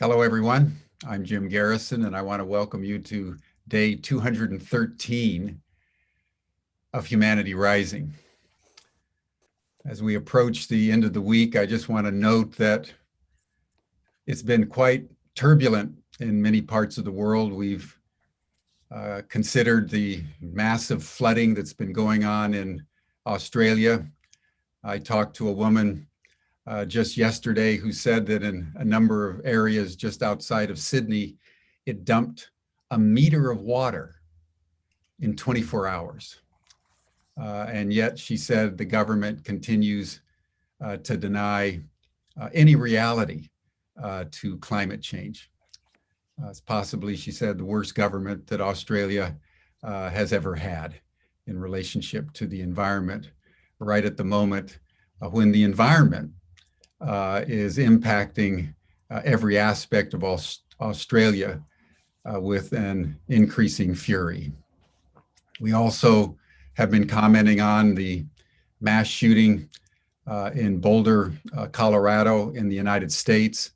Hello, everyone. I'm Jim Garrison, and I want to welcome you to day 213 of Humanity Rising. As we approach the end of the week, I just want to note that it's been quite turbulent in many parts of the world. We've considered the massive flooding that's been going on in Australia. I talked to a woman just yesterday who said that in a number of areas just outside of Sydney, it dumped a meter of water in 24 hours. And yet she said the government continues to deny any reality to climate change. It's possibly, she said, the worst government that Australia has ever had in relationship to the environment, right at the moment when the environment is impacting every aspect of Australia with an increasing fury. We also have been commenting on the mass shooting in Boulder, Colorado in the United States,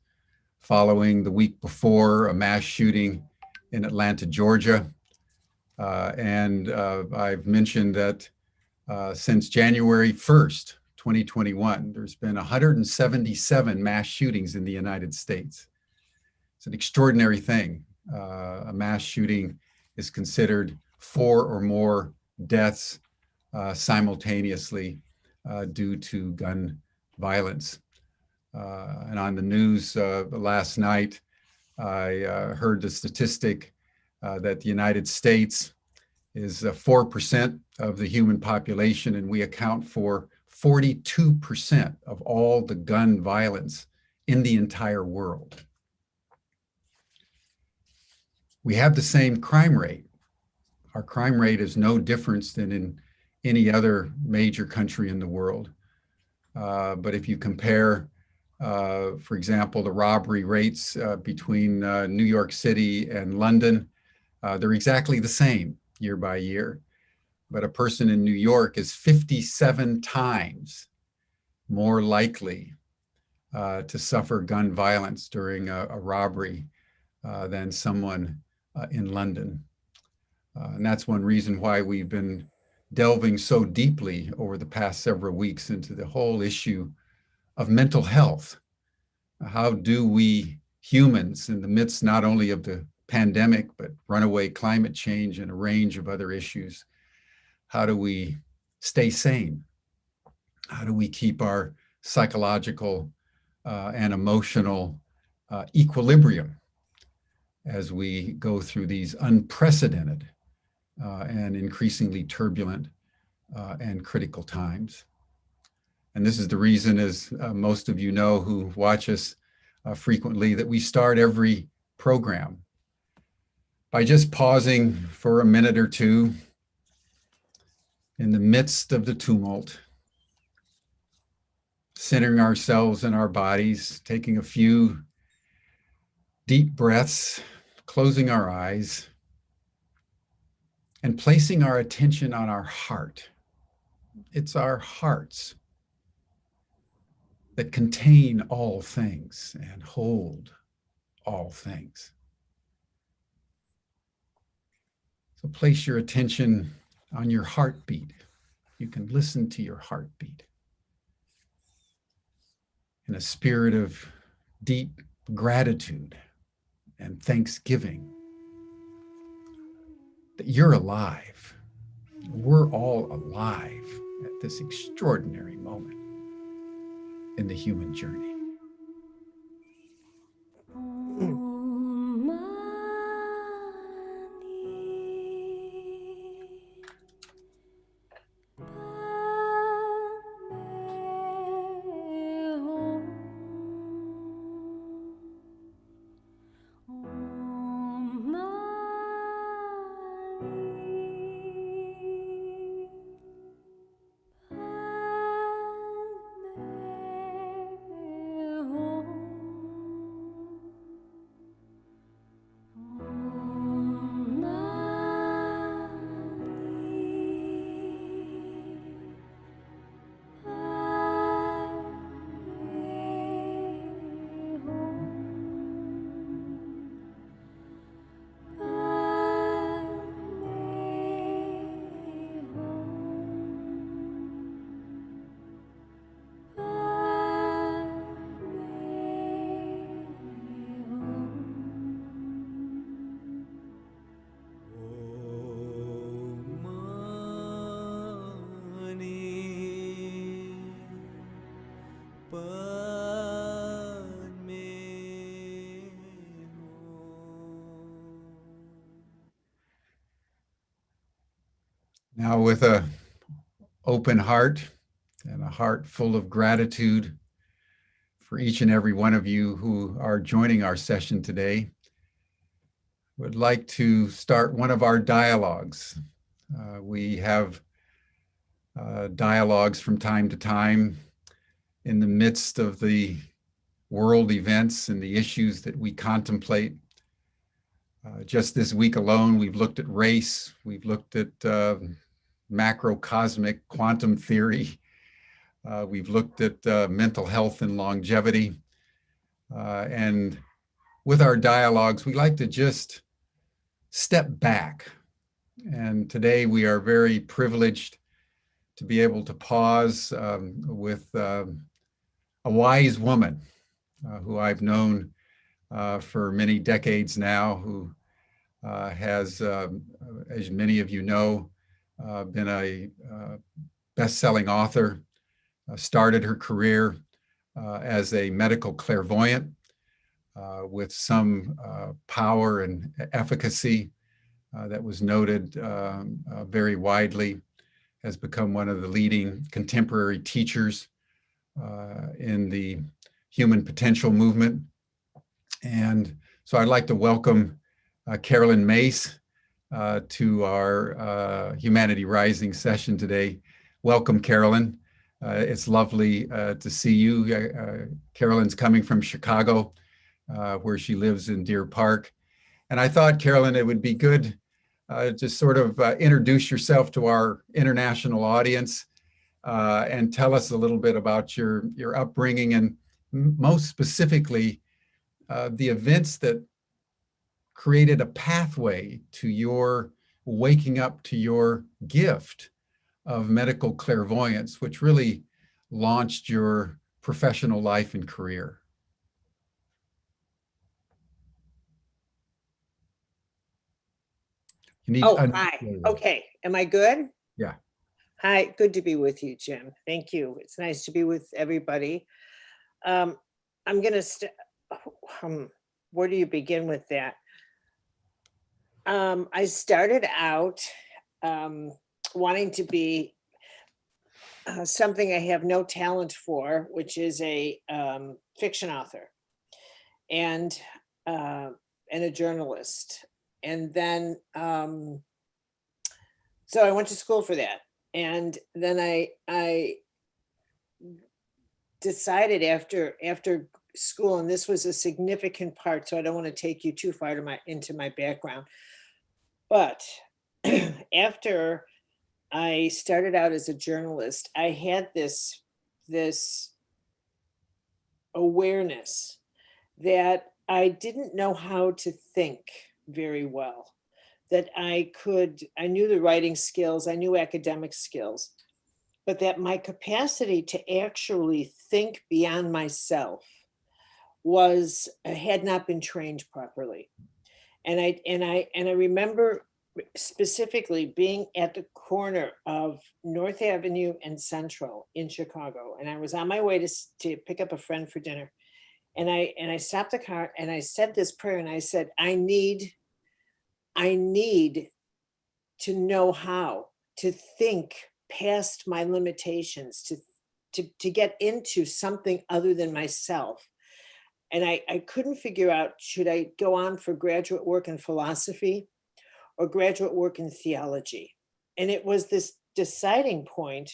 following the week before a mass shooting in Atlanta, Georgia. And I've mentioned that since January 1st, 2021, there's been 177 mass shootings in the United States. It's an extraordinary thing. A mass shooting is considered 4 or more deaths simultaneously due to gun violence. And on the news last night, I heard the statistic that the United States is 4% of the human population, and we account for 42% of all the gun violence in the entire world. We have the same crime rate. Our crime rate is no different than in any other major country in the world. But if you compare, for example, the robbery rates between New York City and London, they're exactly the same year by year. But a person in New York is 57 times more likely to suffer gun violence during a robbery than someone in London. And that's one reason why we've been delving so deeply over the past several weeks into the whole issue of mental health. How do we humans, in the midst not only of the pandemic, but runaway climate change and a range of other issues, how do we stay sane? How do we keep our psychological and emotional equilibrium as we go through these unprecedented and increasingly turbulent and critical times? And this is the reason, as most of you know who watch us frequently, that we start every program by just pausing for a minute or two in the midst of the tumult, centering ourselves in our bodies, taking a few deep breaths, closing our eyes, and placing our attention on our heart. It's our hearts that contain all things and hold all things. So place your attention on your heartbeat. You can listen to your heartbeat in a spirit of deep gratitude and thanksgiving that you're alive. We're all alive at this extraordinary moment in the human journey. Now, with a open heart and a heart full of gratitude for each and every one of you who are joining our session today, would like to start one of our dialogues. We have dialogues from time to time in the midst of the world events and the issues that we contemplate. Just this week alone, we've looked at race, we've looked at macrocosmic quantum theory, we've looked at mental health and longevity. And with our dialogues, we like to just step back. And today we are very privileged to be able to pause with a wise woman who I've known for many decades now, who has, as many of you know, been a best-selling author, started her career as a medical clairvoyant with some power and efficacy that was noted very widely, has become one of the leading contemporary teachers in the human potential movement. And so I'd like to welcome Caroline Myss to our Humanity Rising session today. Welcome, Carolyn. It's lovely to see you. Carolyn's coming from Chicago, where she lives in Deer Park. And I thought, Carolyn, it would be good to sort of introduce yourself to our international audience and tell us a little bit about your upbringing and most specifically, the events that created a pathway to your waking up to your gift of medical clairvoyance, which really launched your professional life and career. Hi. Okay. Am I good? Yeah. Hi. Good to be with you, Jim. Thank you. It's nice to be with everybody. I'm going to, where do you begin with that? I started out wanting to be something I have no talent for, which is a fiction author and a journalist. And then, so I went to school for that. And then I decided after school, and this was a significant part, so I don't want to take you too far into my background. But after I started out as a journalist, I had this awareness that I didn't know how to think very well, that I knew the writing skills, I knew academic skills, but that my capacity to actually think beyond myself had not been trained properly. And I remember specifically being at the corner of North Avenue and Central in Chicago, and I was on my way to pick up a friend for dinner. And I stopped the car and I said this prayer and I said, I need to know how to think past my limitations, to get into something other than myself. And I couldn't figure out, should I go on for graduate work in philosophy or graduate work in theology? And it was this deciding point.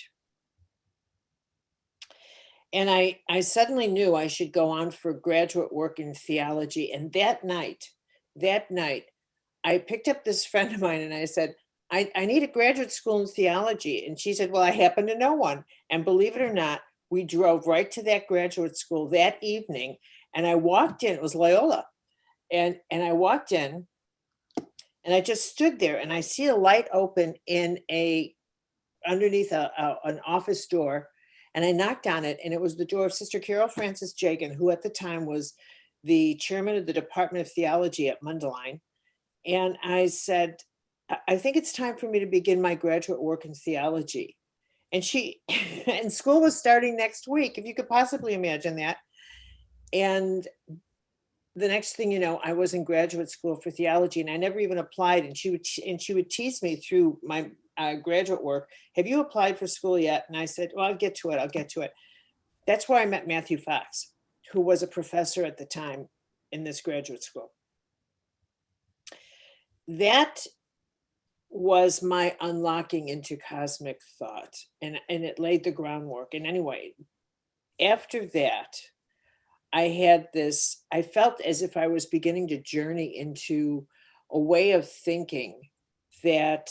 And I suddenly knew I should go on for graduate work in theology. And that night, I picked up this friend of mine and I said, I need a graduate school in theology. And she said, well, I happen to know one. And believe it or not, we drove right to that graduate school that evening. And I walked in, it was Loyola. And I walked in and I just stood there and I see a light open underneath an office door. And I knocked on it, and it was the door of Sister Carol Francis Jagan, who at the time was the chairman of the Department of Theology at Mundelein. And I said, I think it's time for me to begin my graduate work in theology. And and school was starting next week, if you could possibly imagine that. And the next thing you know, I was in graduate school for theology, and I never even applied. And she would tease me through graduate work. Have you applied for school yet? And I said, well, I'll get to it. That's where I met Matthew Fox, who was a professor at the time in this graduate school. That was my unlocking into cosmic thought, and it laid the groundwork. And anyway, after that, I felt as if I was beginning to journey into a way of thinking that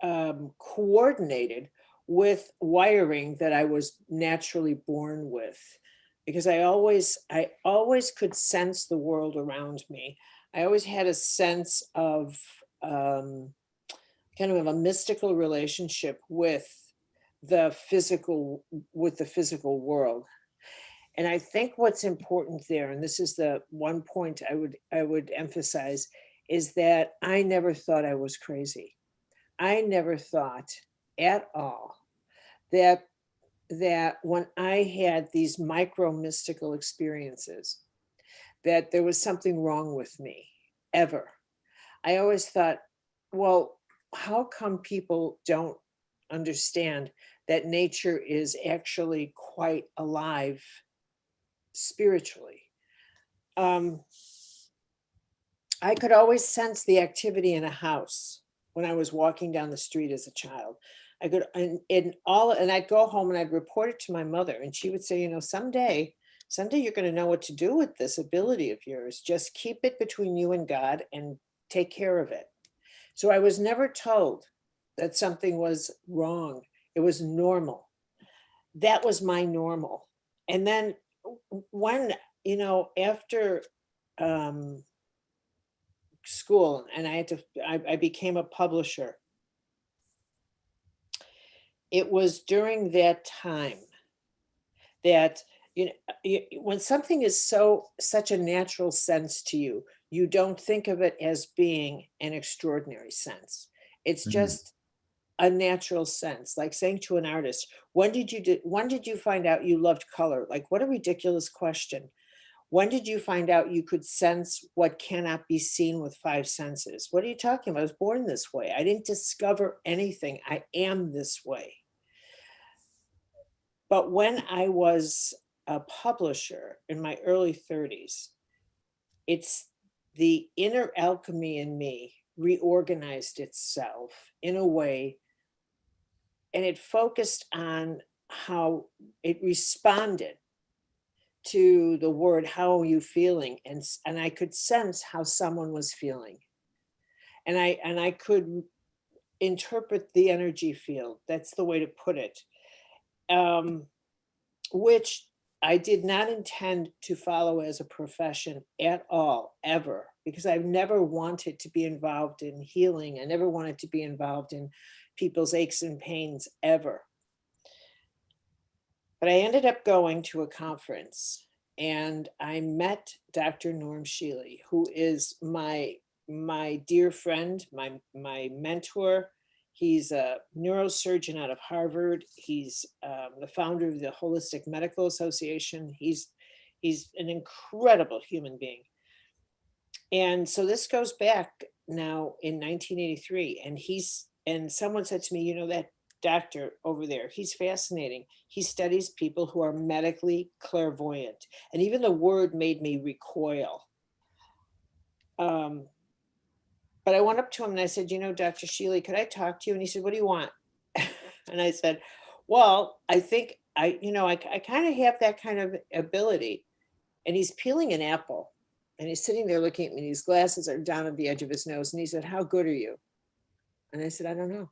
coordinated with wiring that I was naturally born with, because I always could sense the world around me. I always had a sense of kind of a mystical relationship with the physical world. And I think what's important there, and this is the one point I would emphasize, is that I never thought I was crazy. I never thought at all that when I had these micro mystical experiences, that there was something wrong with me, ever. I always thought, well, how come people don't understand that nature is actually quite alive spiritually? I could always sense the activity in a house when I was walking down the street as a child. I could, and I'd go home and I'd report it to my mother, and she would say, you know, someday you're going to know what to do with this ability of yours. Just keep it between you and God and take care of it. So I was never told that something was wrong. It was normal. That was my normal. And then when, you know, after school, and I became a publisher, it was during that time that, you know, when something is such a natural sense to you, you don't think of it as being an extraordinary sense. It's just a natural sense, like saying to an artist, when did you find out you loved color? Like, what a ridiculous question. When did you find out you could sense what cannot be seen with five senses? What are you talking about? I was born this way. I didn't discover anything. I am this way. But when I was a publisher in my early 30s, it's the inner alchemy in me reorganized itself in a way, and it focused on how it responded to the word, how are you feeling? And I could sense how someone was feeling. And I could interpret the energy field. That's the way to put it. Which I did not intend to follow as a profession at all, ever, because I've never wanted to be involved in healing. I never wanted to be involved in people's aches and pains, ever. But I ended up going to a conference, and I met Dr. Norm Shealy, who is my dear friend, my mentor. He's a neurosurgeon out of Harvard. He's the founder of the Holistic Medical Association. He's an incredible human being. And so this goes back now in 1983. And someone said to me, you know, that doctor over there, he's fascinating. He studies people who are medically clairvoyant. And even the word made me recoil. But I went up to him and I said, you know, Dr. Shealy, could I talk to you? And he said, what do you want? And I said, well, I think I kind of have that kind of ability. And he's peeling an apple and he's sitting there looking at me. His glasses are down at the edge of his nose. And he said, how good are you? And I said, I don't know.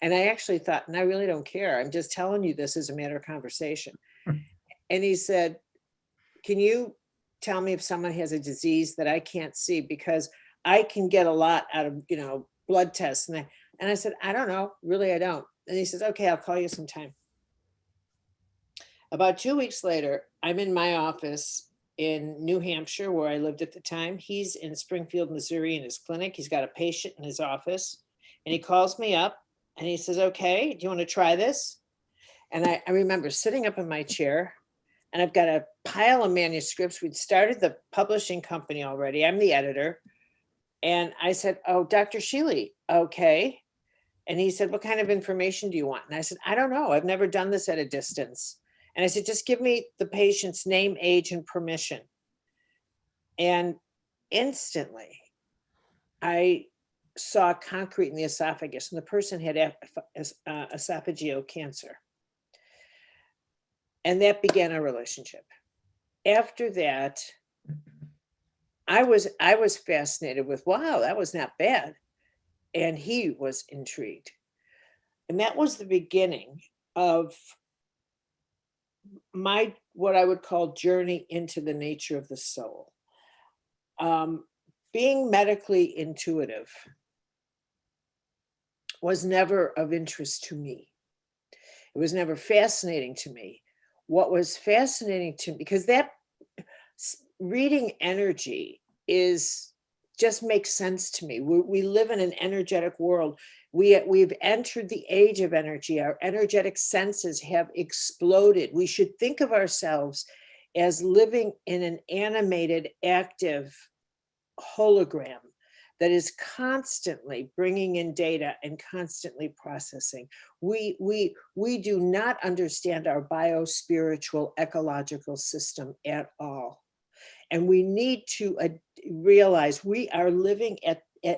And I actually thought, and I really don't care. I'm just telling you this as a matter of conversation. And he said, can you tell me if someone has a disease that I can't see? Because I can get a lot out of, you know, blood tests. And I said, I don't know, really, I don't. And he says, okay, I'll call you sometime. About 2 weeks later, I'm in my office in New Hampshire, where I lived at the time. He's in Springfield, Missouri, in his clinic. He's got a patient in his office, and he calls me up and he says, okay, do you want to try this? And I remember sitting up in my chair, and I've got a pile of manuscripts. We'd started the publishing company already. I'm the editor. And I said, oh, Dr. Shealy, okay. And he said, what kind of information do you want? And I said, I don't know. I've never done this at a distance. And I said, just give me the patient's name, age, and permission. And instantly, I saw concrete in the esophagus, and the person had esophageal cancer. And that began our relationship. After that, I was fascinated with, wow, that was not bad. And he was intrigued. And that was the beginning of my, what I would call, journey into the nature of the soul. Being medically intuitive was never of interest to me. It was never fascinating to me. What was fascinating to me, because that reading energy is just makes sense to me. We live in an energetic world. We've entered the age of energy. Our energetic senses have exploded. We should think of ourselves as living in an animated, active hologram that is constantly bringing in data and constantly processing. We do not understand our bio-spiritual ecological system at all. And we need to realize we are living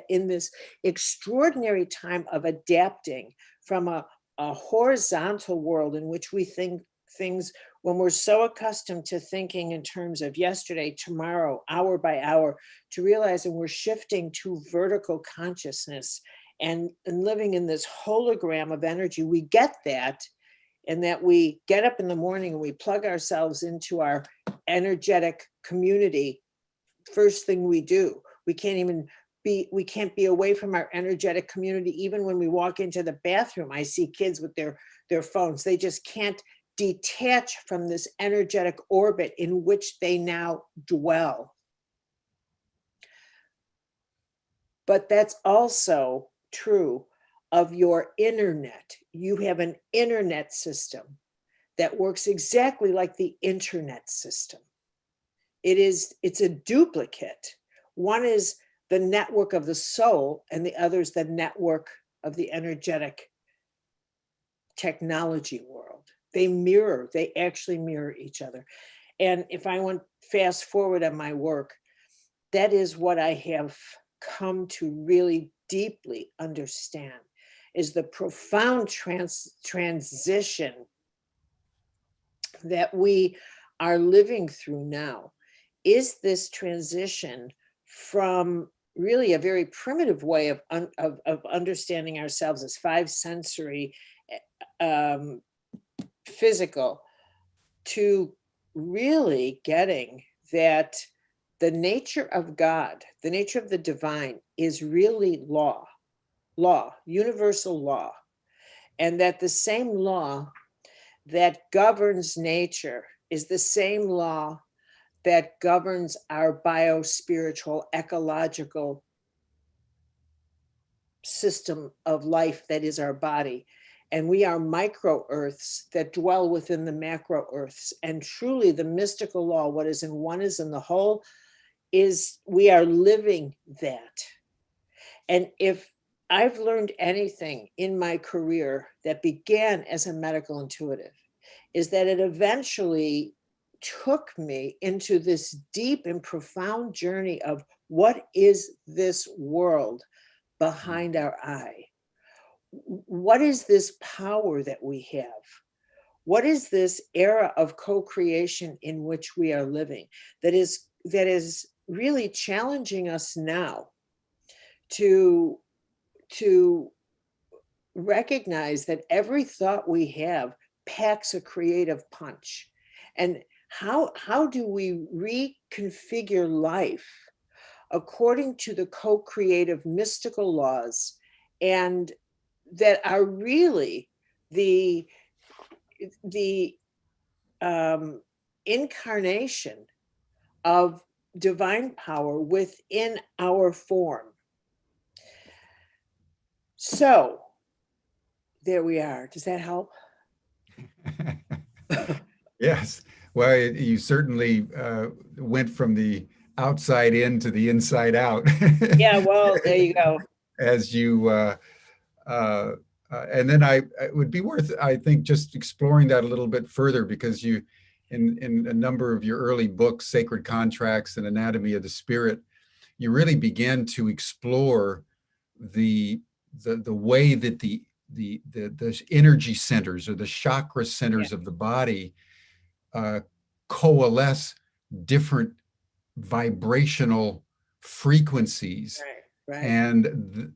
in this extraordinary time of adapting from a horizontal world in which we think things, when we're so accustomed to thinking in terms of yesterday, tomorrow, hour by hour, to realizing we're shifting to vertical consciousness and living in this hologram of energy. We get that, and that we get up in the morning and we plug ourselves into our energetic community. First thing we do, we can't be away from our energetic community. Even when we walk into the bathroom, I see kids with their phones. They just can't detach from this energetic orbit in which they now dwell. But that's also true of your internet. You have an internet system that works exactly like the internet system. It's a duplicate. One is the network of the soul, and the other is the network of the energetic technology world. They actually mirror each other. And if I want fast forward on my work, that is what I have come to really deeply understand, is the profound transition that we are living through now. Is this transition from really a very primitive way of understanding ourselves as five sensory physical, to really getting that the nature of God, the nature of the divine, is really law, universal law. And that the same law that governs nature is the same law that governs our bio-spiritual ecological system of life that is our body. And we are micro earths that dwell within the macro earths. And truly the mystical law, what is in one is in the whole, is we are living that. And if I've learned anything in my career that began as a medical intuitive, is that it eventually took me into this deep and profound journey of what is this world behind our eye? What is this power that we have? What is this era of co-creation in which we are living that is really challenging us now to recognize that every thought we have packs a creative punch? And how do we reconfigure life according to the co-creative mystical laws, and that are really the incarnation of divine power within our form? So there we are. Does that help? Yes. Well, you certainly went from the outside in to the inside out. Yeah, well, there you go. As you uh, and then it would be worth, I think, just exploring that a little bit further, because you, in a number of your early books, Sacred Contracts and Anatomy of the Spirit, you really began to explore the way that the energy centers, or the chakra Yeah, centers of the body, uh, coalesce different vibrational frequencies, right, right. and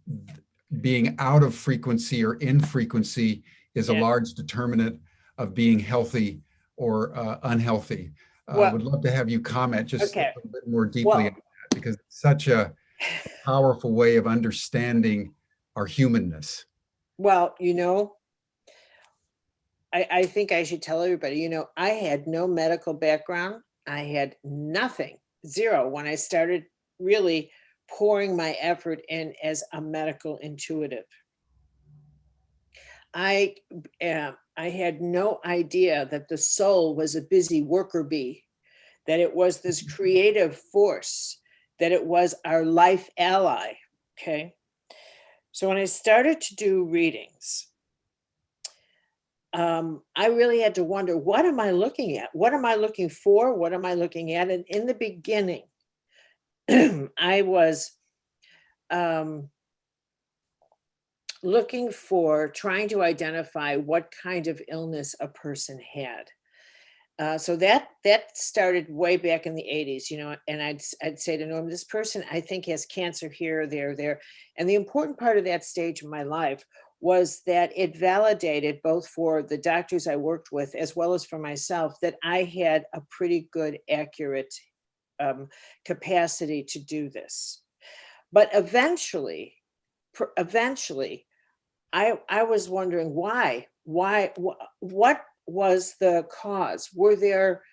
being out of frequency or in frequency is a Yeah. large determinant of being healthy or unhealthy. Well, Would love to have you comment just a okay. little bit more deeply on Well, that, because it's such a powerful way of understanding our humanness. well, I think I should tell everybody, I had no medical background. I had nothing, zero, when I started really pouring my effort in as a medical intuitive. I had no idea that the soul was a busy worker bee, that it was this creative force, that it was our life ally. Okay. So when I started to do readings, I really had to wonder, what am I looking at? What am I looking for? What am I looking at? And in the beginning, I was looking for, trying to identify what kind of illness a person had. So that started way back in the 80s, and I'd say to Norm, this person I think has cancer here, there. And the important part of that stage of my life was that it validated, both for the doctors I worked with as well as for myself, that I had a pretty good, accurate capacity to do this. But eventually, I was wondering what was the cause? Were there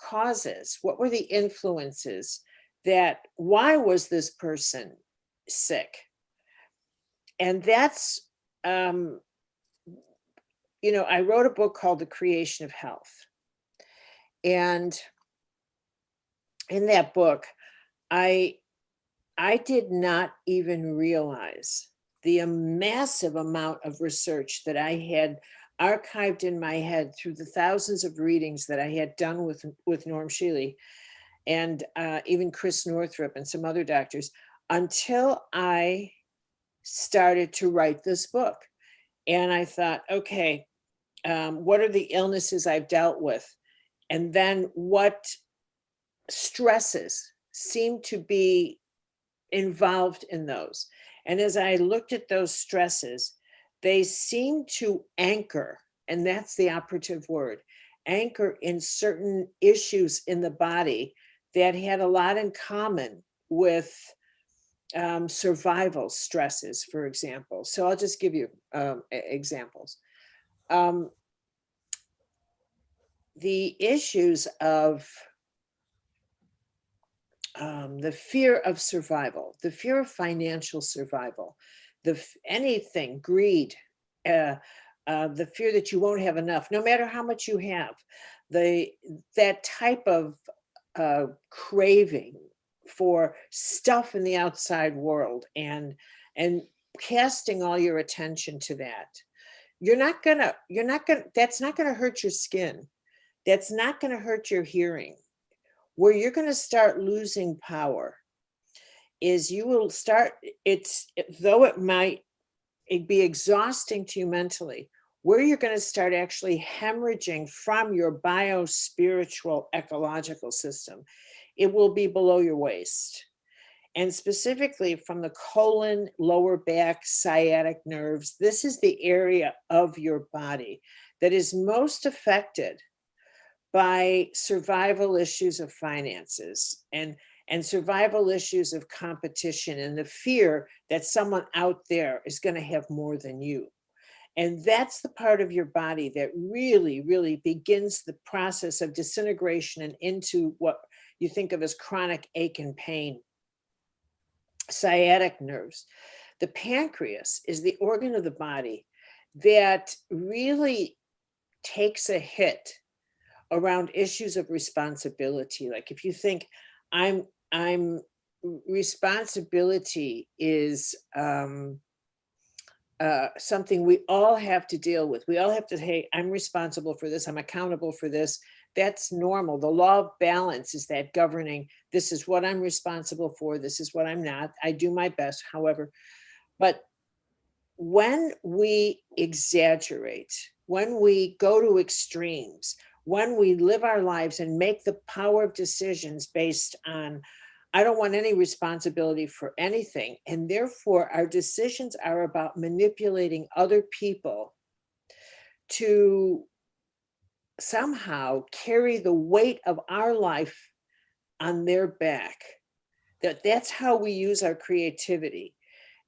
causes? What were the influences? Why was this person sick? And that's, I wrote a book called The Creation of Health. And in that book, I did not even realize the massive amount of research that I had archived in my head through the thousands of readings that I had done with Norm Shealy, and even Chris Northrup and some other doctors, until I started to write this book. And I thought, okay, what are the illnesses I've dealt with? And then what stresses seem to be involved in those? And as I looked at those stresses, they seem to anchor, and that's the operative word, anchor in certain issues in the body that had a lot in common with survival stresses, for example. So I'll just give you examples. The issues of the fear of survival, the fear of financial survival, anything, greed, the fear that you won't have enough, no matter how much you have, that type of craving for stuff in the outside world, and casting all your attention to that. That's not gonna hurt your skin. That's not gonna hurt your hearing. Where you're going to start losing power is you will start, though it might be exhausting to you mentally, where you're going to start actually hemorrhaging from your bio-spiritual ecological system, it will be below your waist. And specifically from the colon, lower back, sciatic nerves, this is the area of your body that is most affected by survival issues of finances, and survival issues of competition, and the fear that someone out there is going to have more than you. And that's the part of your body that really, really begins the process of disintegration and into what you think of as chronic ache and pain. Sciatic nerves. The pancreas is the organ of the body that really takes a hit around issues of responsibility. Like if you think, I'm responsibility is something we all have to deal with. We all have to, hey, I'm responsible for this. I'm accountable for this. That's normal. The law of balance is that governing, this is what I'm responsible for. This is what I'm not. I do my best, however. But when we exaggerate, when we go to extremes, when we live our lives and make the power of decisions based on, I don't want any responsibility for anything. And therefore, our decisions are about manipulating other people to somehow carry the weight of our life on their back. That's how we use our creativity.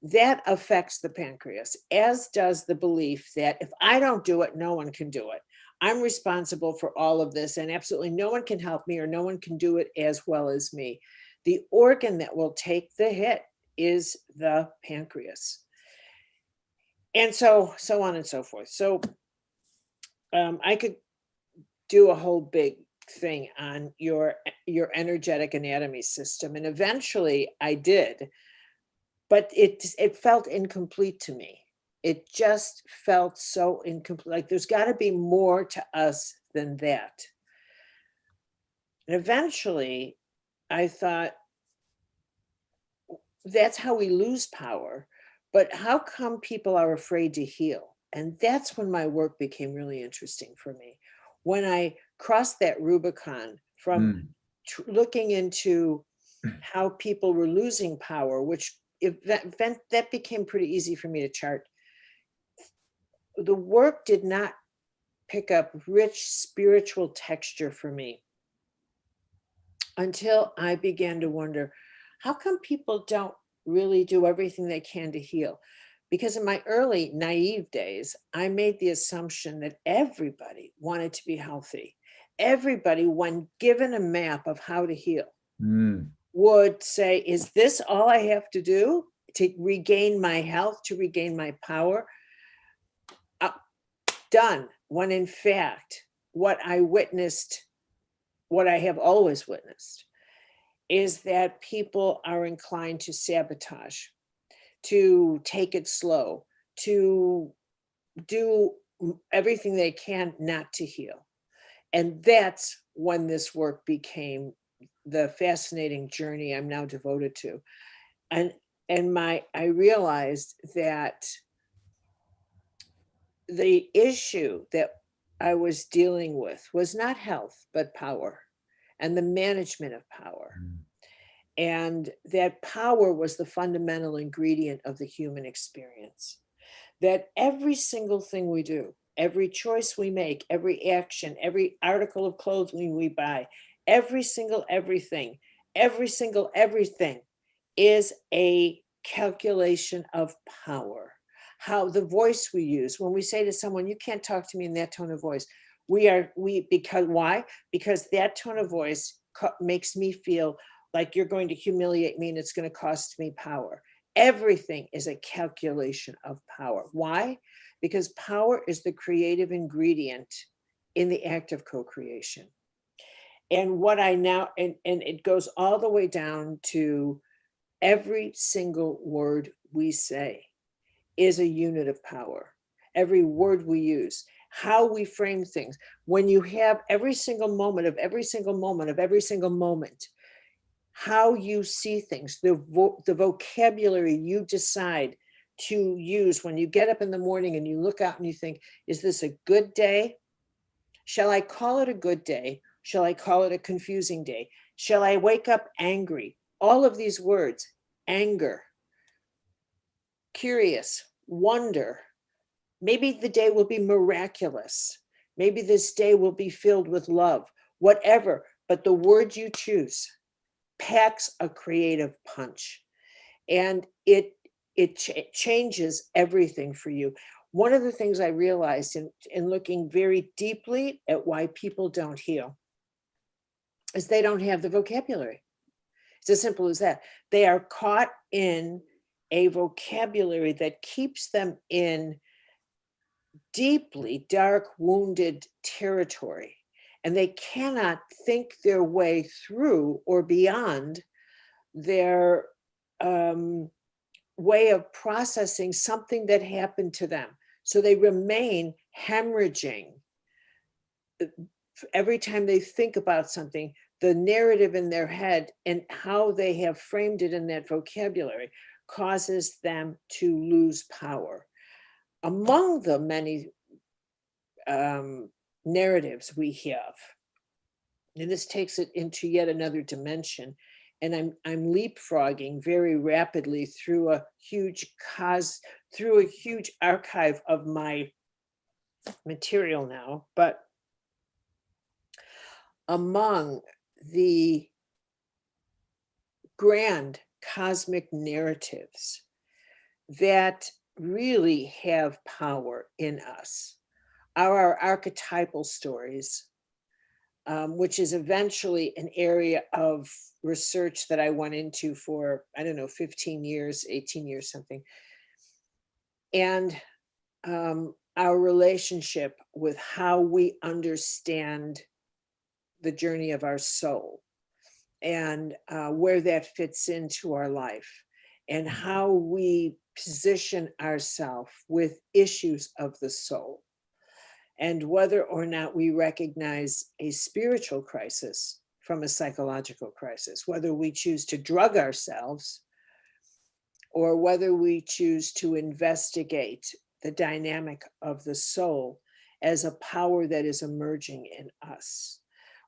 That affects the pancreas, as does the belief that if I don't do it, no one can do it. I'm responsible for all of this, and absolutely no one can help me, or no one can do it as well as me. The organ that will take the hit is the pancreas. And so on and so forth. So I could do a whole big thing on your energetic anatomy system. And eventually I did, but it felt incomplete to me. It just felt so incomplete. Like there's got to be more to us than that. And eventually I thought, that's how we lose power. But how come people are afraid to heal? And that's when my work became really interesting for me. When I crossed that Rubicon from looking into how people were losing power, which that became pretty easy for me to chart. The work did not pick up rich spiritual texture for me until I began to wonder, how come people don't really do everything they can to heal? Because in my early naive days, I made the assumption that everybody wanted to be healthy. Everybody, when given a map of how to heal, would say, is this all I have to do to regain my health, to regain my power? Done. When in fact, what I witnessed, what I have always witnessed, is that people are inclined to sabotage, to take it slow, to do everything they can not to heal. And that's when this work became the fascinating journey I'm now devoted to. And I realized that the issue that I was dealing with was not health, but power and the management of power. And that power was the fundamental ingredient of the human experience. That every single thing we do, every choice we make, every action, every article of clothing we buy, every single everything is a calculation of power. How the voice we use, when we say to someone, you can't talk to me in that tone of voice, because why? Because that tone of voice makes me feel like you're going to humiliate me and it's going to cost me power. Everything is a calculation of power. Why? Because power is the creative ingredient in the act of co-creation. And what I now, and it goes all the way down to every single word we say is a unit of power. Every word we use, how we frame things. When you have every single moment of every single moment of every single moment, how you see things, the vocabulary you decide to use when you get up in the morning and you look out and you think, is this a good day? Shall I call it a good day? Shall I call it a confusing day? Shall I wake up angry? All of these words, anger, curious, wonder. Maybe the day will be miraculous. Maybe this day will be filled with love, whatever. But the word you choose packs a creative punch, and it changes everything for you. One of the things I realized in looking very deeply at why people don't heal is they don't have the vocabulary. It's as simple as that. They are caught in a vocabulary that keeps them in deeply dark, wounded territory. and they cannot think their way through or beyond their way of processing something that happened to them. So they remain hemorrhaging. Every time they think about something, the narrative in their head and how they have framed it in that vocabulary causes them to lose power. Among the many narratives we have, and this takes it into yet another dimension, and I'm leapfrogging very rapidly through a huge archive of my material now, but among the grand cosmic narratives that really have power in us are our archetypal stories, which is eventually an area of research that I went into for, I don't know, 15 years, 18 years, something. And our relationship with how we understand the journey of our soul and where that fits into our life and how we position ourselves with issues of the soul, and whether or not we recognize a spiritual crisis from a psychological crisis, whether we choose to drug ourselves or whether we choose to investigate the dynamic of the soul as a power that is emerging in us.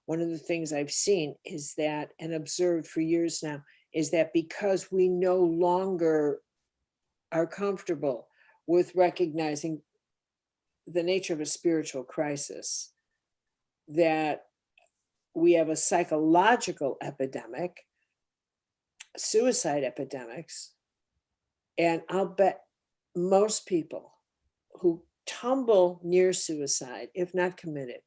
One of the things I've seen is that, and observed for years now, is that because we no longer are comfortable with recognizing the nature of a spiritual crisis, that we have a psychological epidemic, suicide epidemics, and I'll bet most people who tumble near suicide, if not committed,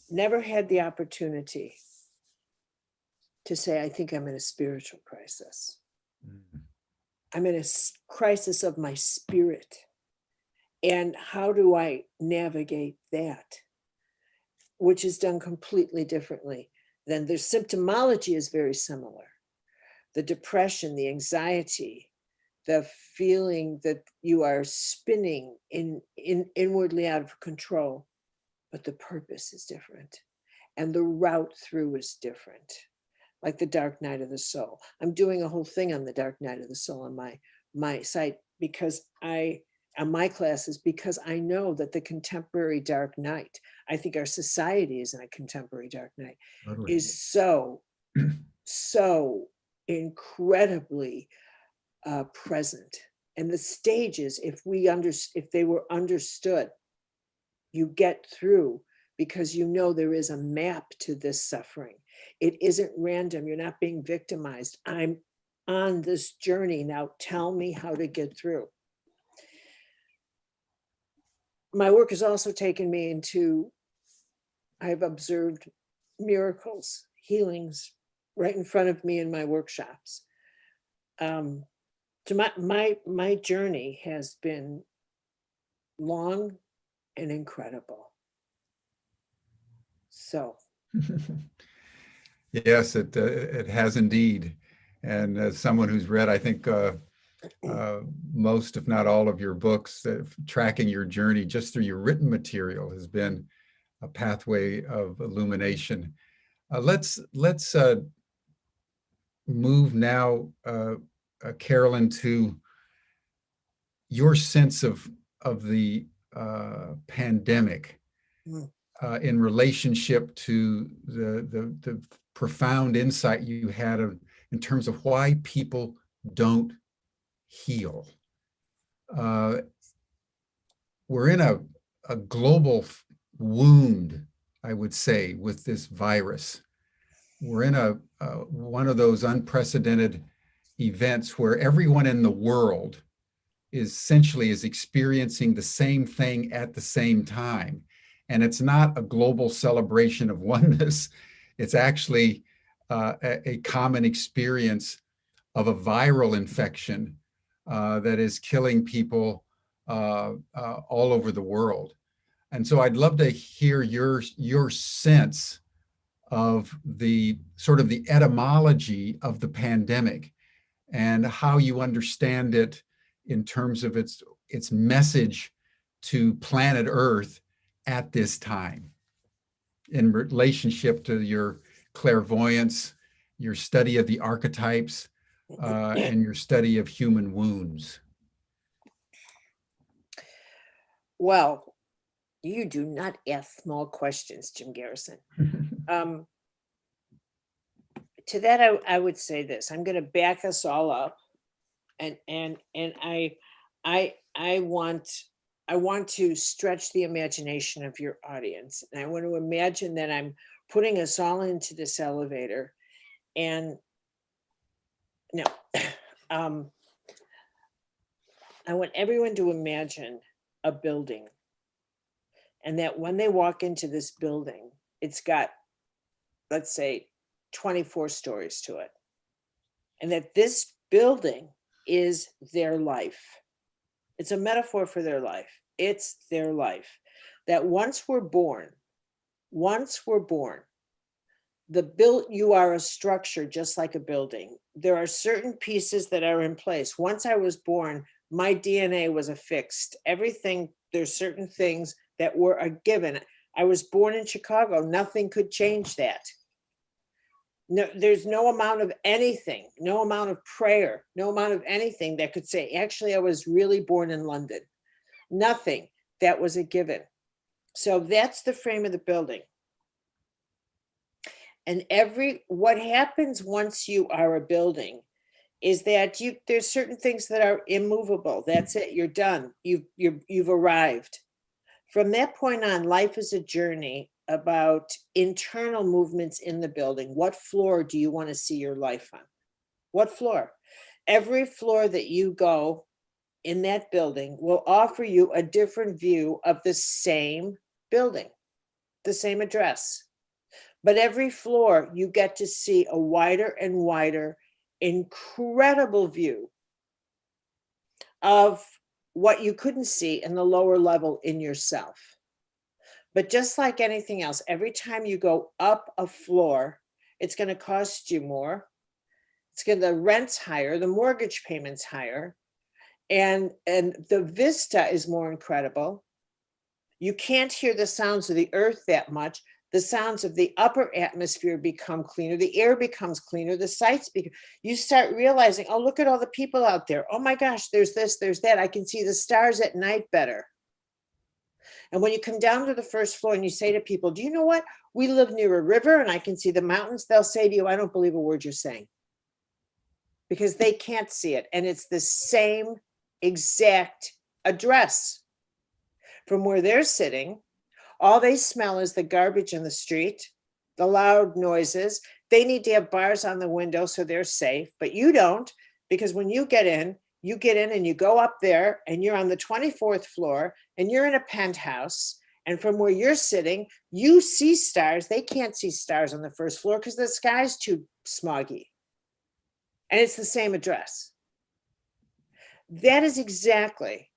never had the opportunity to say, I think I'm in a spiritual crisis. Mm-hmm. I'm in a crisis of my spirit. And how do I navigate that? Which is done completely differently than the symptomology is very similar. The depression, the anxiety, the feeling that you are spinning inwardly out of control, but the purpose is different. And the route through is different. Like the dark night of the soul. I'm doing a whole thing on the dark night of the soul on my site because on my classes, because I know that the contemporary dark night, I think our society is in a contemporary dark night, totally. Is so incredibly present. And the stages, if they were understood, you get through because you know there is a map to this suffering. It isn't random. You're not being victimized. I'm on this journey. Now tell me how to get through. My work has also taken me into, I've observed miracles, healings right in front of me in my workshops. So my journey has been long and incredible. So. Yes, it has indeed. And as someone who's read, I think, most, if not all of your books, tracking your journey just through your written material has been a pathway of illumination. Let's move now, Carolyn, to your sense of the pandemic in relationship to the profound insight you had in terms of why people don't heal. We're in a global wound, I would say, with this virus. We're in one of those unprecedented events where everyone in the world is experiencing the same thing at the same time. And it's not a global celebration of oneness. It's actually a common experience of a viral infection that is killing people all over the world. And so I'd love to hear your sense of the sort of the etymology of the pandemic and how you understand it in terms of its message to planet Earth at this time in relationship to your clairvoyance, your study of the archetypes, and your study of human wounds. Well, you do not ask small questions, Jim Garrison. To that, I would say this. I'm going to back us all up, and I want to stretch the imagination of your audience, and I want to imagine that I'm putting us all into this elevator, and no, I want everyone to imagine a building, and that when they walk into this building, it's got, let's say, 24 stories to it. And that this building is their life. It's a metaphor for their life. It's their life. That once we're born, you are a structure just like a building. There are certain pieces that are in place. Once I was born, my DNA was affixed. Everything, there's certain things that were a given. I was born in Chicago. Nothing could change that. No, there's no amount of anything, no amount of prayer, no amount of anything that could say, actually, I was really born in London. Nothing. That was a given. So that's the frame of the building. And what happens once you are a building is that there's certain things that are immovable. That's it. You're done. You've arrived. From that point on, life is a journey about internal movements in the building. What floor do you want to see your life on? What floor? Every floor that you go in that building will offer you a different view of the same building, the same address. But every floor, you get to see a wider and wider, incredible view of what you couldn't see in the lower level in yourself. But just like anything else, every time you go up a floor, it's going to cost you more. The rent's higher, the mortgage payment's higher, and the vista is more incredible. You can't hear the sounds of the earth that much. The sounds of the upper atmosphere become cleaner. The air becomes cleaner. The sights you start realizing, oh, look at all the people out there. Oh my gosh, there's this, there's that. I can see the stars at night better. And when you come down to the first floor and you say to people, do you know what? We live near a river and I can see the mountains. They'll say to you, I don't believe a word you're saying. Because they can't see it. And it's the same exact address. From where they're sitting, all they smell is the garbage in the street, the loud noises. They need to have bars on the window so they're safe, but you don't, because when you get in and you go up there and you're on the 24th floor and you're in a penthouse. And from where you're sitting, you see stars. They can't see stars on the first floor because the sky's too smoggy. And it's the same address. That is exactly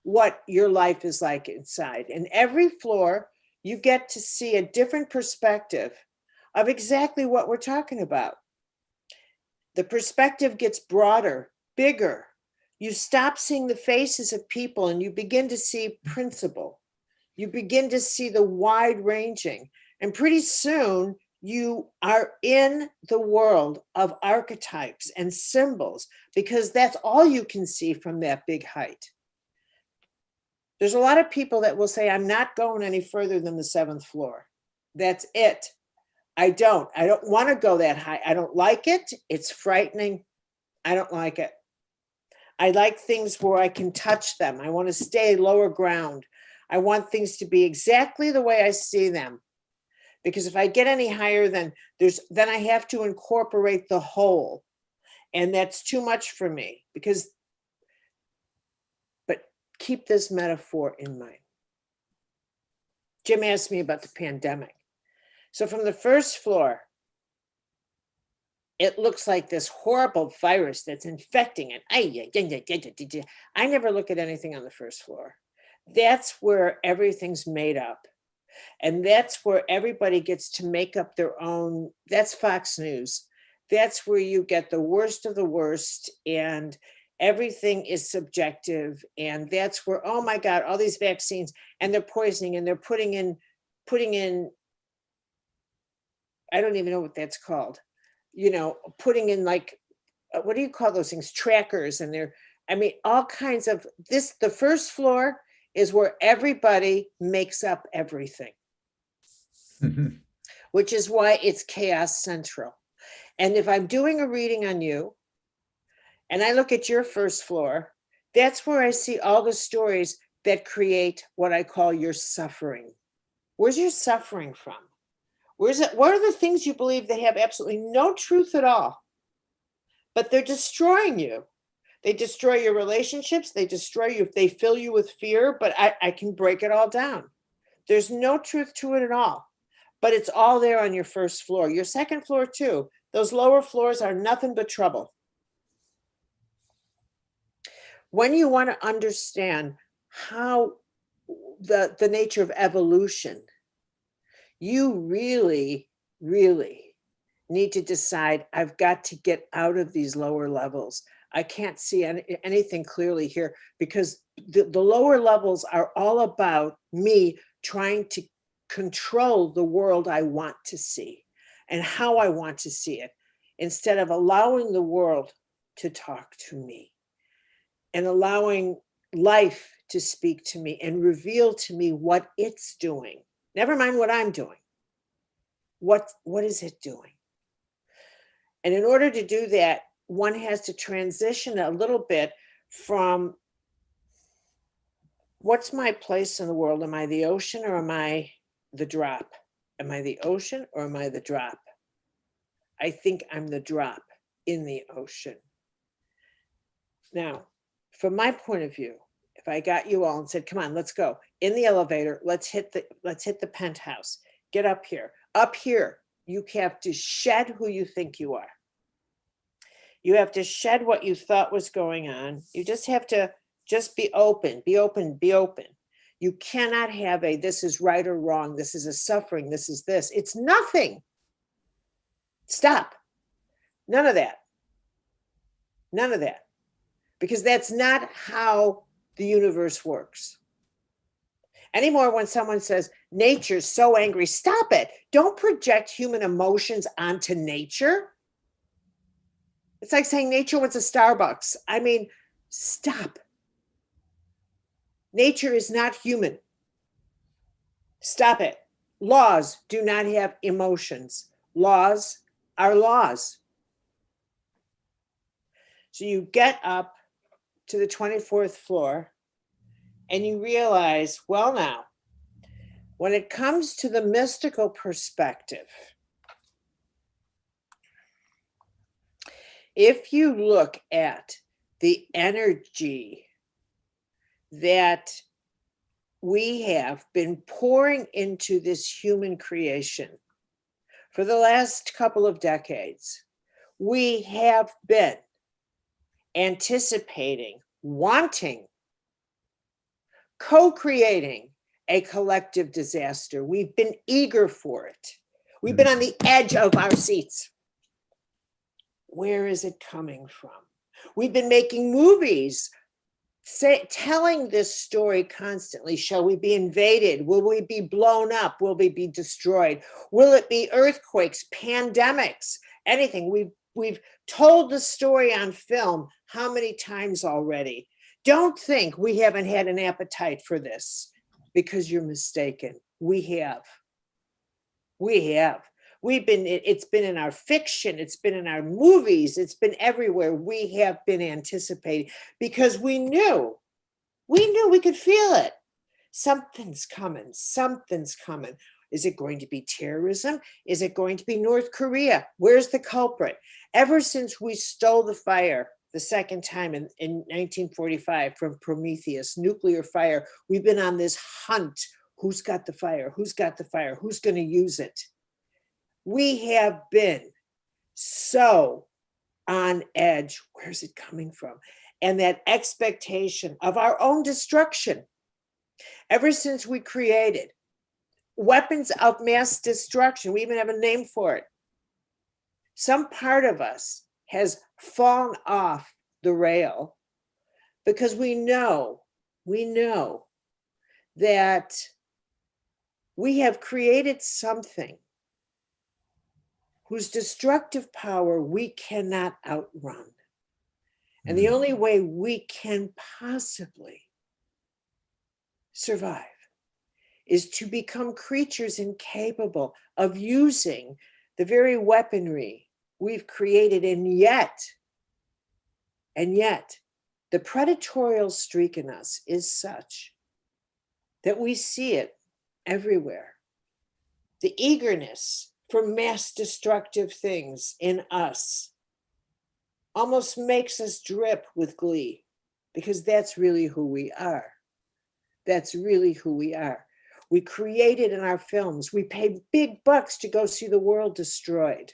what your life is like inside. And every floor, you get to see a different perspective of exactly what we're talking about. The perspective gets broader, bigger. You stop seeing the faces of people and you begin to see principle. You begin to see the wide ranging. And pretty soon you are in the world of archetypes and symbols because that's all you can see from that big height. There's a lot of people that will say, I'm not going any further than the 7th floor. That's it. I don't want to go that high. I don't like it. It's frightening. I don't like it. I like things where I can touch them. I want to stay lower ground. I want things to be exactly the way I see them. Because if I get any higher, then I have to incorporate the whole. And that's too much for me but keep this metaphor in mind. Jim asked me about the pandemic. So from the first floor, it looks like this horrible virus that's infecting it. I never look at anything on the first floor. That's where everything's made up. And that's where everybody gets to make up their own. That's Fox News. That's where you get the worst of the worst, and everything is subjective. And that's where, oh my God, all these vaccines, and they're poisoning, and they're putting in, I don't even know what that's called, putting in like, what do you call those things? Trackers. And all kinds of this. The first floor is where everybody makes up everything, which is why it's chaos central. And if I'm doing a reading on you and I look at your first floor, that's where I see all the stories that create what I call your suffering. Where's your suffering from? Where's it? What are the things you believe they have absolutely no truth at all, but they're destroying you? They destroy your relationships. They destroy you. They fill you with fear, but I can break it all down. There's no truth to it at all, but it's all there on your first floor. Your second floor too. Those lower floors are nothing but trouble. When you want to understand how the nature of evolution, you really, really need to decide, I've got to get out of these lower levels. I can't see anything clearly here, because the lower levels are all about me trying to control the world I want to see and how I want to see it, instead of allowing the world to talk to me and allowing life to speak to me and reveal to me what it's doing. Never mind what I'm doing. What is it doing? And in order to do that, one has to transition a little bit from, what's my place in the world? Am I the ocean or am I the drop? Am I the ocean or am I the drop? I think I'm the drop in the ocean. Now, from my point of view, if I got you all and said, come on, let's go in the elevator, let's hit the penthouse, get up here. Up here, you have to shed who you think you are. You have to shed what you thought was going on. You just have to be open, be open, be open. You cannot have this is right or wrong. This is a suffering. This is this. It's nothing. Stop. None of that. None of that. Because that's not how the universe works. Anymore, when someone says, nature's so angry, stop it. Don't project human emotions onto nature. It's like saying nature wants a Starbucks. Stop. Nature is not human. Stop it. Laws do not have emotions. Laws are laws. So you get up to the 24th floor and you realize, well, now, when it comes to the mystical perspective, if you look at the energy that we have been pouring into this human creation for the last couple of decades, we have been anticipating, wanting, co-creating a collective disaster. We've been eager for it. We've been on the edge of our seats. Where is it coming from? We've been making movies, telling this story constantly. Shall we be invaded? Will we be blown up? Will we be destroyed? Will it be earthquakes, pandemics, anything? We've told the story on film how many times already? Don't think we haven't had an appetite for this, because you're mistaken. We have. It's been in our fiction, it's been in our movies, it's been everywhere. We have been anticipating, because we knew we could feel it. Something's coming. Is it going to be terrorism? Is it going to be North Korea? Where's the culprit? Ever since we stole the fire the second time in 1945 from Prometheus, nuclear fire, we've been on this hunt. Who's got the fire? Who's got the fire? Who's going to use it? We have been so on edge. Where's it coming from? And that expectation of our own destruction. Ever since we created weapons of mass destruction, we even have a name for it. Some part of us has fallen off the rail because we know that we have created something whose destructive power we cannot outrun. And the only way we can possibly survive is to become creatures incapable of using the very weaponry we've created. And yet, the predatorial streak in us is such that we see it everywhere. The eagerness for mass destructive things in us almost makes us drip with glee, because that's really who we are. That's really who we are. We created in our films, we paid big bucks to go see the world destroyed.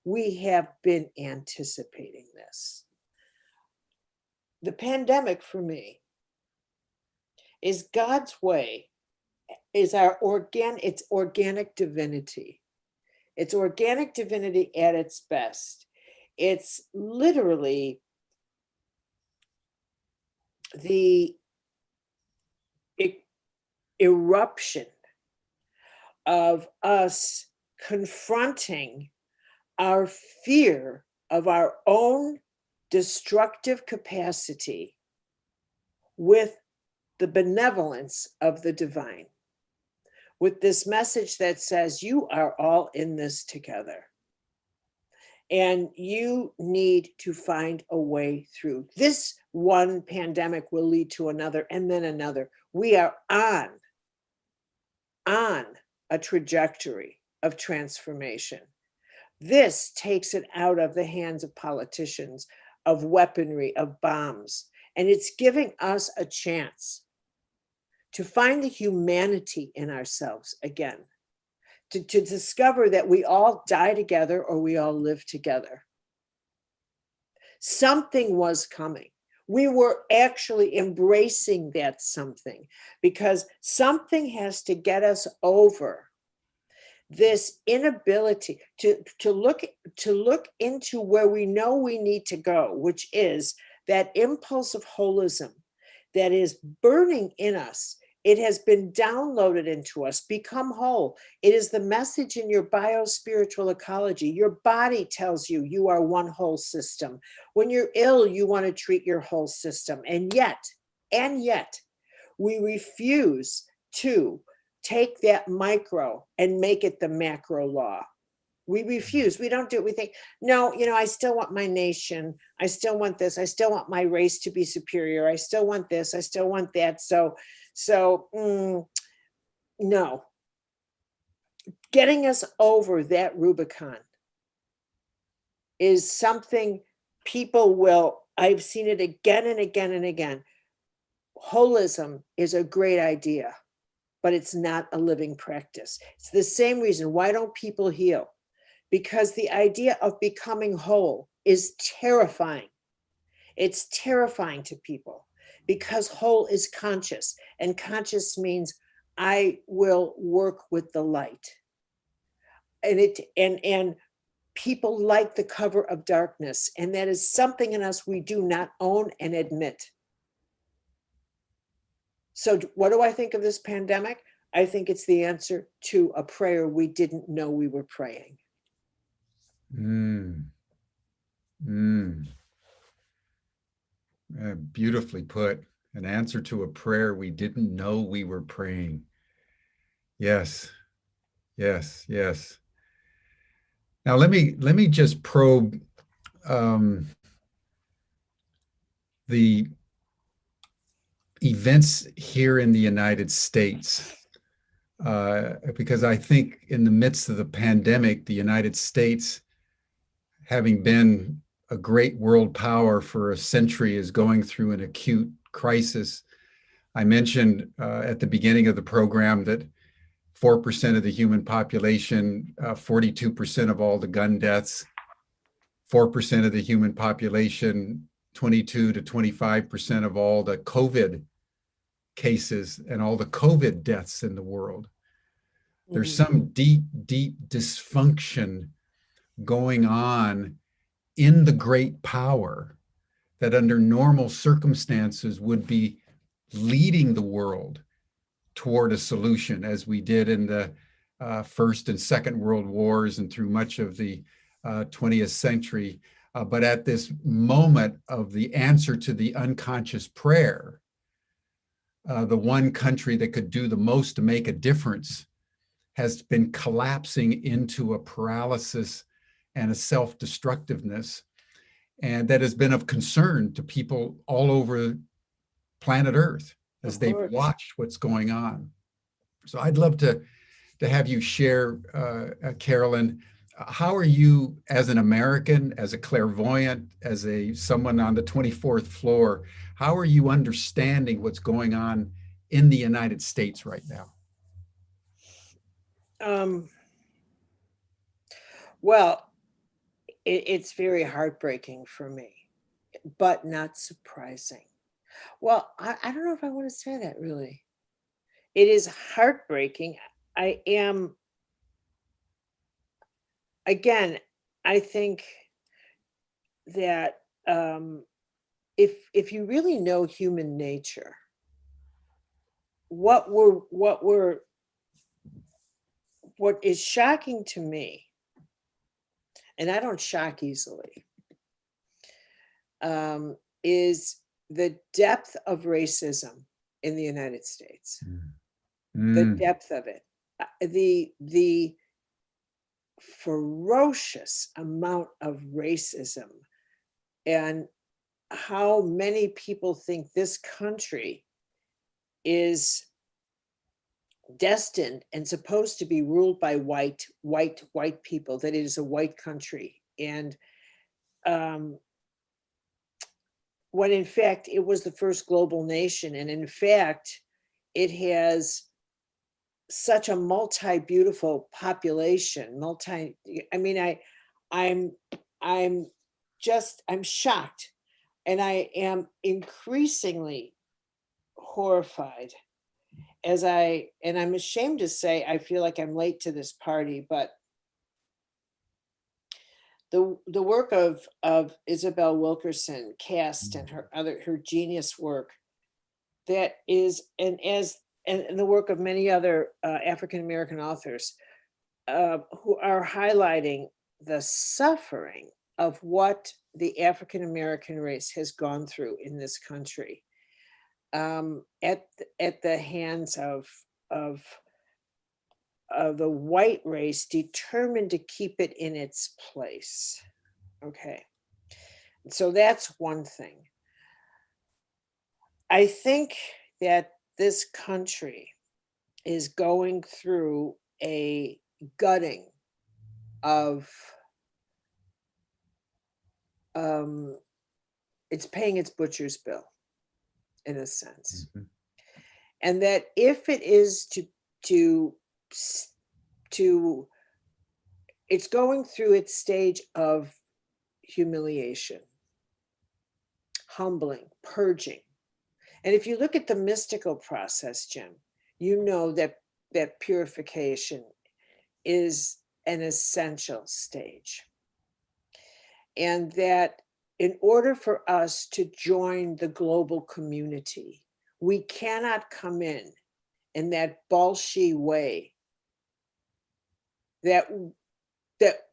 We have been anticipating this. The pandemic for me is God's way, is it's organic divinity. It's organic divinity at its best. It's literally the eruption of us confronting our fear of our own destructive capacity with the benevolence of the divine, with this message that says you are all in this together. And you need to find a way through. This one pandemic will lead to another and then another. We are on a trajectory of transformation. This takes it out of the hands of politicians, of weaponry, of bombs. And it's giving us a chance to find the humanity in ourselves again. To discover that we all die together or we all live together. Something was coming. We were actually embracing that something, because something has to get us over this inability to look into where we know we need to go, which is that impulse of holism that is burning in us. It has been downloaded into us. Become whole. It is the message in your bio-spiritual ecology. Your body tells you you are one whole system. When you're ill, you want to treat your whole system. And yet, we refuse to take that micro and make it the macro law. We refuse. We don't do it. We think, no, I still want my nation. I still want this. I still want my race to be superior. I still want this. I still want that. So no. Getting us over that Rubicon is something people will, I've seen it again and again and again. Holism is a great idea, but it's not a living practice. It's the same reason. Why don't people heal? Because the idea of becoming whole is terrifying. It's terrifying to people because whole is conscious, and conscious means I will work with the light. And people like the cover of darkness, and that is something in us we do not own and admit. So what do I think of this pandemic? I think it's the answer to a prayer we didn't know we were praying. Beautifully put. An answer to a prayer we didn't know we were praying. Yes. Now let me just probe the events here in the United States, because I think in the midst of the pandemic, the United States, having been a great world power for a century, is going through an acute crisis. I mentioned at the beginning of the program that 4% of the human population, 42% of all the gun deaths, 4% of the human population, 22 to 25% of all the COVID cases and all the COVID deaths in the world. There's Mhm. some deep, deep dysfunction going on in the great power that under normal circumstances would be leading the world toward a solution, as we did in the First and Second World Wars and through much of the 20th century. But at this moment of the answer to the unconscious prayer, the one country that could do the most to make a difference has been collapsing into a paralysis and a self-destructiveness, and that has been of concern to people all over planet Earth as Of they've course. watched what's going on. So I'd love to have you share, Carolyn, how are you as an American, as a clairvoyant, as a someone on the 24th floor, how are you understanding what's going on in the United States right now? Well, it's very heartbreaking for me, but not surprising. Well, I don't know if I want to say that really. It is heartbreaking. I am, again, I think that if you really know human nature, what is shocking to me, and I don't shock easily, is the depth of racism in the United States. The Mm. depth of it, the ferocious amount of racism, and how many people think this country is destined and supposed to be ruled by white people, that it is a white country. And when in fact it was the first global nation, and in fact it has such a beautiful population, I mean, I'm shocked, and I am increasingly horrified and I'm ashamed to say I feel like I'm late to this party, but the work of Isabel Wilkerson Cast and her genius work, that is, and the work of many other African American authors who are highlighting the suffering of what the African American race has gone through in this country, at the hands of the white race, determined to keep it in its place. Okay, so that's one thing. I think that this country is going through a gutting of it's paying its butcher's bill, in a sense. Mhm. And that if it is to it's going through its stage of humiliation, humbling, purging. And if you look at the mystical process, Jim, you know that purification is an essential stage. And that in order for us to join the global community, we cannot come in that Bolshevik way that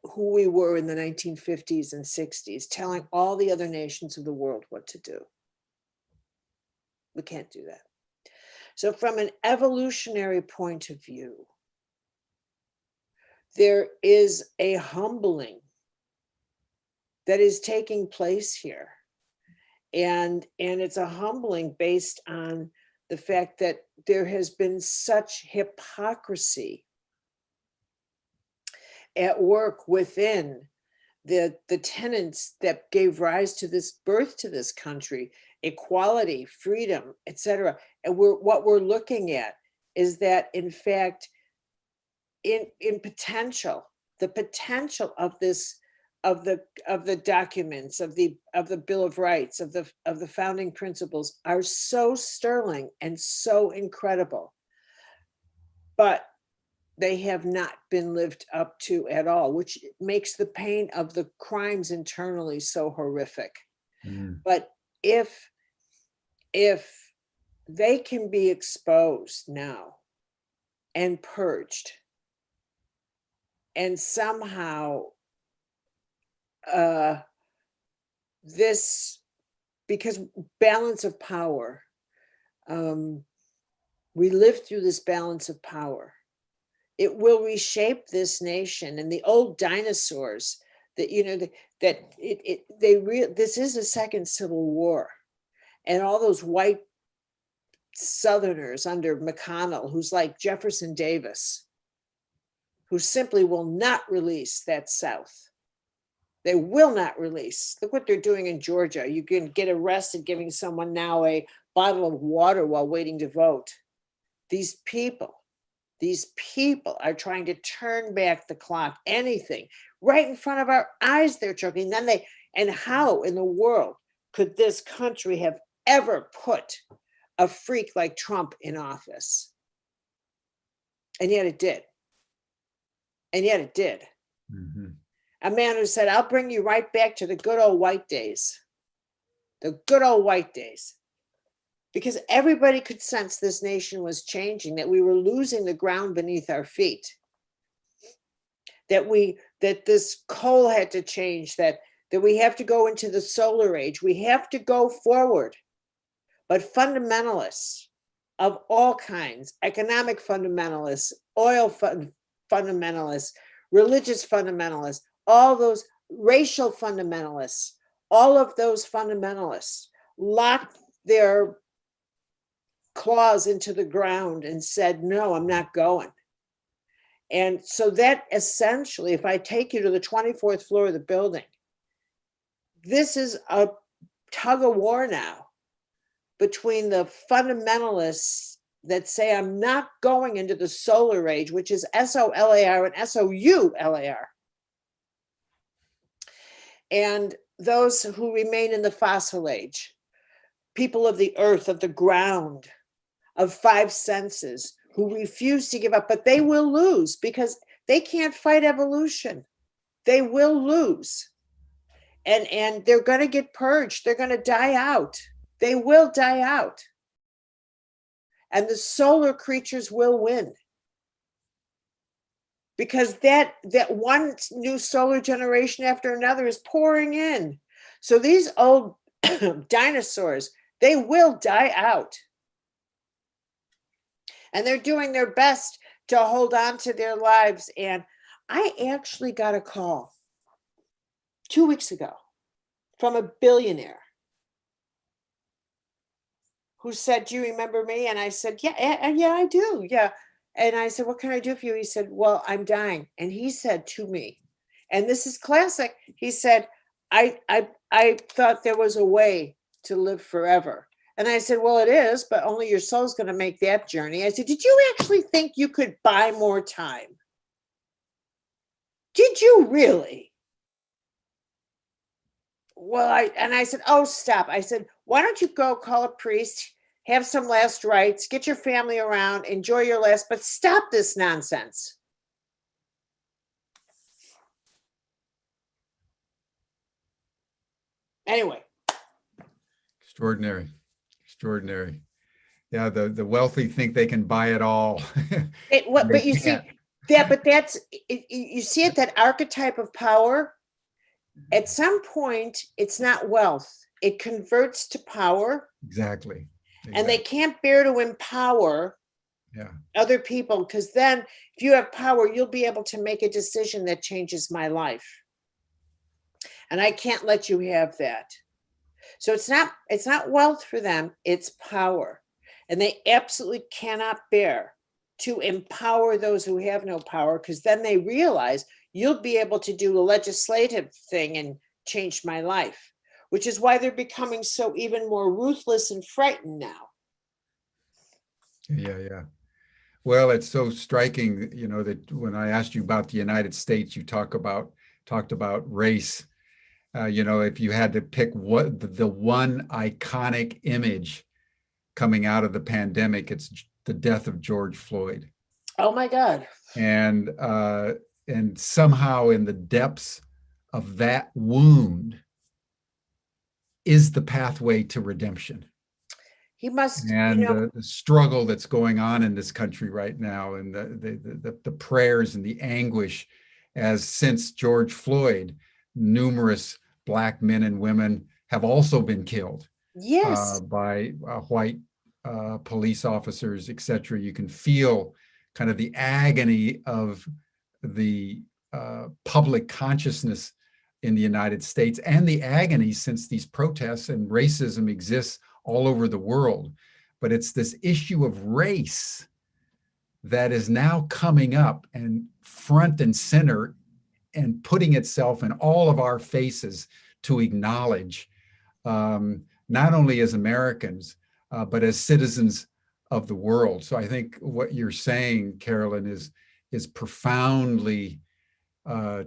who we were in the 1950s and 60s, telling all the other nations of the world what to do. We can't do that. So from an evolutionary point of view, there is a humbling that is taking place here. And it's a humbling based on the fact that there has been such hypocrisy at work within the tenets that gave rise to this birth to this country: equality, freedom, etc. And what we're looking at is that, in fact, in potential, the potential of this the documents of the Bill of Rights, of the founding principles are so sterling and so incredible, but they have not been lived up to at all, which makes the pain of the crimes internally so horrific. Mm. But if they can be exposed now and purged, and somehow this, because balance of power, we live through this balance of power. It will reshape this nation, and the old dinosaurs that, you know, this is a second Civil War, and all those white Southerners under McConnell, who's like Jefferson Davis, who simply will not release that South. They will not release. Look what they're doing in Georgia. You can get arrested giving someone now a bottle of water while waiting to vote. These people are trying to turn back the clock, anything right in front of our eyes. They're choking. And how in the world could this country have ever put a freak like Trump in office? And yet it did. And yet it did. Mm-hmm. A man who said, I'll bring you right back to the good old white days. The good old white days. Because everybody could sense this nation was changing, that we were losing the ground beneath our feet, that this coal had to change, that we have to go into the solar age. We have to go forward. But fundamentalists of all kinds, economic fundamentalists, oil fundamentalists, religious fundamentalists, all those racial fundamentalists, all of those fundamentalists locked their claws into the ground and said, no, I'm not going. And so that essentially, if I take you to the 24th floor of the building, this is a tug of war now between the fundamentalists that say, I'm not going into the solar age, which is SOLAR and SOULAR, and those who remain in the fossil age, people of the earth, of the ground, of five senses, who refuse to give up, but they will lose because they can't fight evolution. They will lose. And they're going to get purged. They're going to die out. They will die out. And the solar creatures will win. Because that one new solar generation after another is pouring in. So these old dinosaurs, they will die out. And they're doing their best to hold on to their lives. And I actually got a call 2 weeks ago from a billionaire who said, do you remember me? And I said, yeah, I do. Yeah. And I said, what can I do for you? He said, well, I'm dying. And he said to me, and this is classic, he said, I thought there was a way to live forever. And I said, well, it is, but only your soul's going to make that journey. I said, did you actually think you could buy more time? Did you really? Well, I said, oh, stop. I said, why don't you go call a priest, have some last rites, get your family around, enjoy your last, but stop this nonsense. Anyway. Extraordinary. Extraordinary. Yeah, the wealthy think they can buy it all. But you see, you see it, that archetype of power. At some point, it's not wealth. It converts to power. Exactly. And they can't bear to empower other people, because then if you have power, you'll be able to make a decision that changes my life. And I can't let you have that. So it's not wealth for them, it's power. And they absolutely cannot bear to empower those who have no power, because then they realize you'll be able to do the legislative thing and change my life, which is why they're becoming so even more ruthless and frightened now. Yeah. Well, it's so striking, that when I asked you about the United States, you talked about talked about race. If you had to pick what the one iconic image coming out of the pandemic, it's the death of George Floyd. Oh my God. And somehow in the depths of that wound is the pathway to redemption. He must, And the struggle that's going on in this country right now, and the prayers and the anguish, as since George Floyd, numerous Black men and women have also been killed yes, by white police officers, etc. You can feel kind of the agony of the public consciousness in the United States, and the agony since these protests and racism exists all over the world. But it's this issue of race that is now coming up and front and center and putting itself in all of our faces to acknowledge, not only as Americans, but as citizens of the world. So I think what you're saying, Carolyn, is profoundly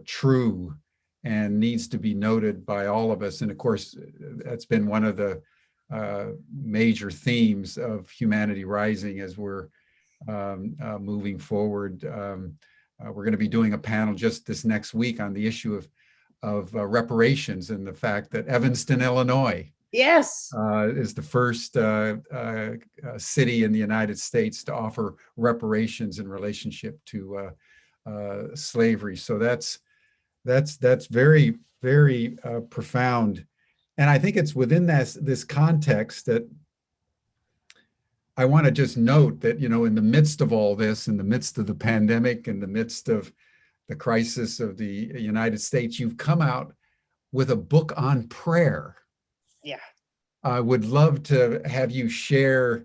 true and needs to be noted by all of us. And of course, that's been one of the major themes of Humanity Rising as we're moving forward. We're going to be doing a panel just this next week on the issue of reparations, and the fact that Evanston, Illinois, yes, is the first city in the United States to offer reparations in relationship to slavery. So that's very, very profound. And I think it's within this context that I want to just note that, in the midst of all this, in the midst of the pandemic, in the midst of the crisis of the United States, you've come out with a book on prayer. yeah. I would love to have you share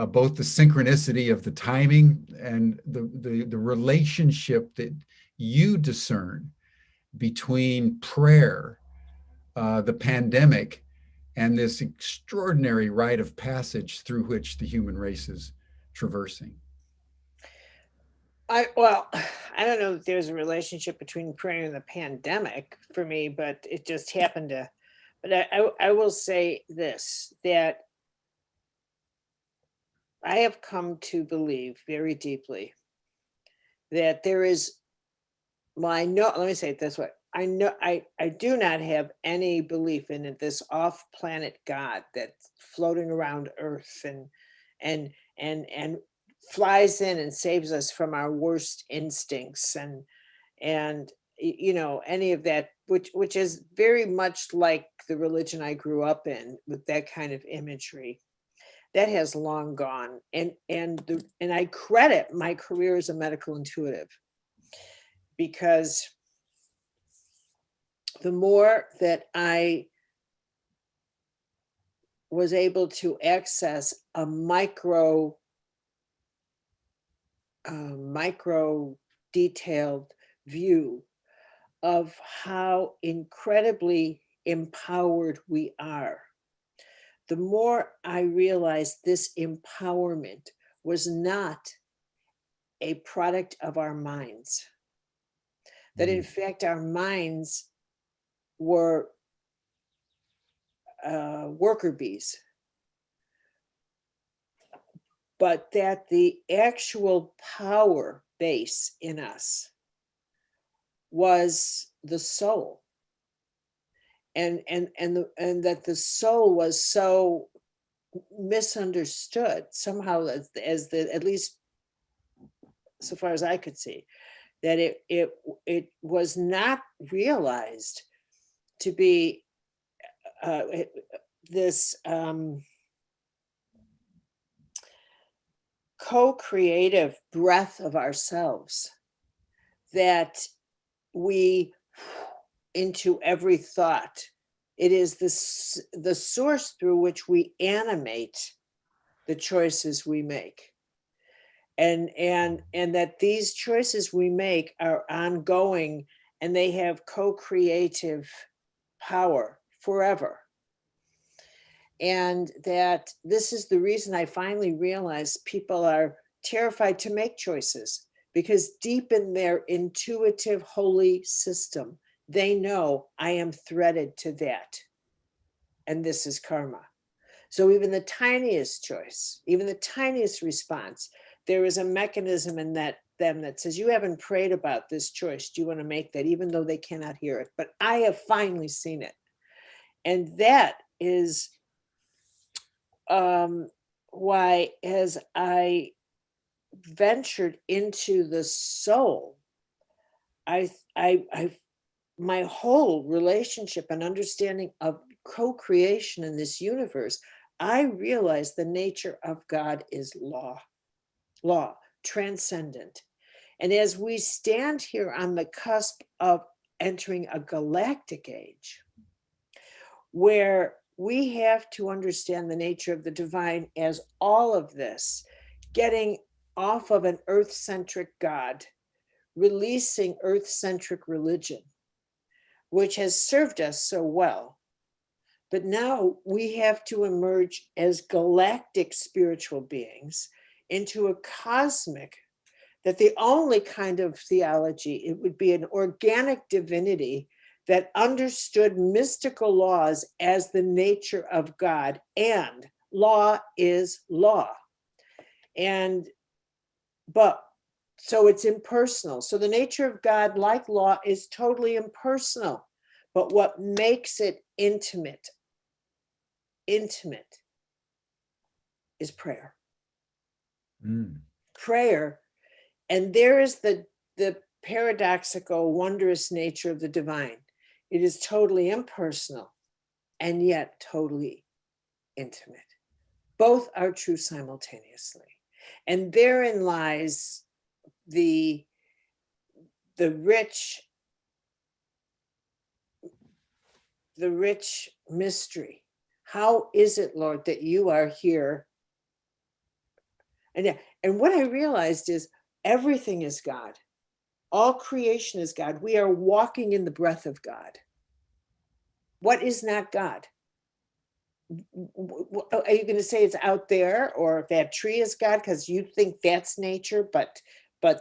both the synchronicity of the timing and the relationship that you discern between prayer, the pandemic, and this extraordinary rite of passage through which the human race is traversing. I don't know if there's a relationship between prayer and the pandemic for me, but it just happened to. But I will say this, that I have come to believe very deeply that there is, well, I know, let me say it this way. I know I do not have any belief in this off-planet God that's floating around Earth and flies in and saves us from our worst instincts and any of that, which is very much like the religion I grew up in, with that kind of imagery. That has long gone, and I credit my career as a medical intuitive, because the more that I was able to access a micro detailed view of how incredibly empowered we are, the more I realized this empowerment was not a product of our minds, that in fact our minds were worker bees, but that the actual power base in us was the soul, and that the soul was so misunderstood somehow, as at least so far as I could see, that it was not realized to be this co-creative breath of ourselves that we into every thought. It is the source through which we animate the choices we make, and that these choices we make are ongoing, and they have co-creative power forever. And that this is the reason I finally realized people are terrified to make choices, because deep in their intuitive holy system they know I am threaded to that. And this is karma. So even the tiniest choice, even the tiniest response, there is a mechanism in them that says, you haven't prayed about this choice. Do you want to make that? Even though they cannot hear it. But I have finally seen it. And that is why, as I ventured into the soul, my whole relationship and understanding of co-creation in this universe, I realized the nature of God is law, transcendent. And as we stand here on the cusp of entering a galactic age, where we have to understand the nature of the divine as all of this, getting off of an earth-centric God, releasing earth-centric religion, which has served us so well. But now we have to emerge as galactic spiritual beings into a cosmic, that the only kind of theology, it would be an organic divinity that understood mystical laws as the nature of God, and law is law. So it's impersonal. So the nature of God, like law, is totally impersonal. But what makes it intimate is prayer. Prayer. And there is the paradoxical, wondrous nature of the divine. It is totally impersonal and yet totally intimate. Both are true simultaneously. And therein lies the rich mystery. How is it, Lord, that you are here? And what I realized is everything is God. All creation is God. We are walking in the breath of God. What is not God? Are you going to say it's out there, or that tree is God because you think that's nature, but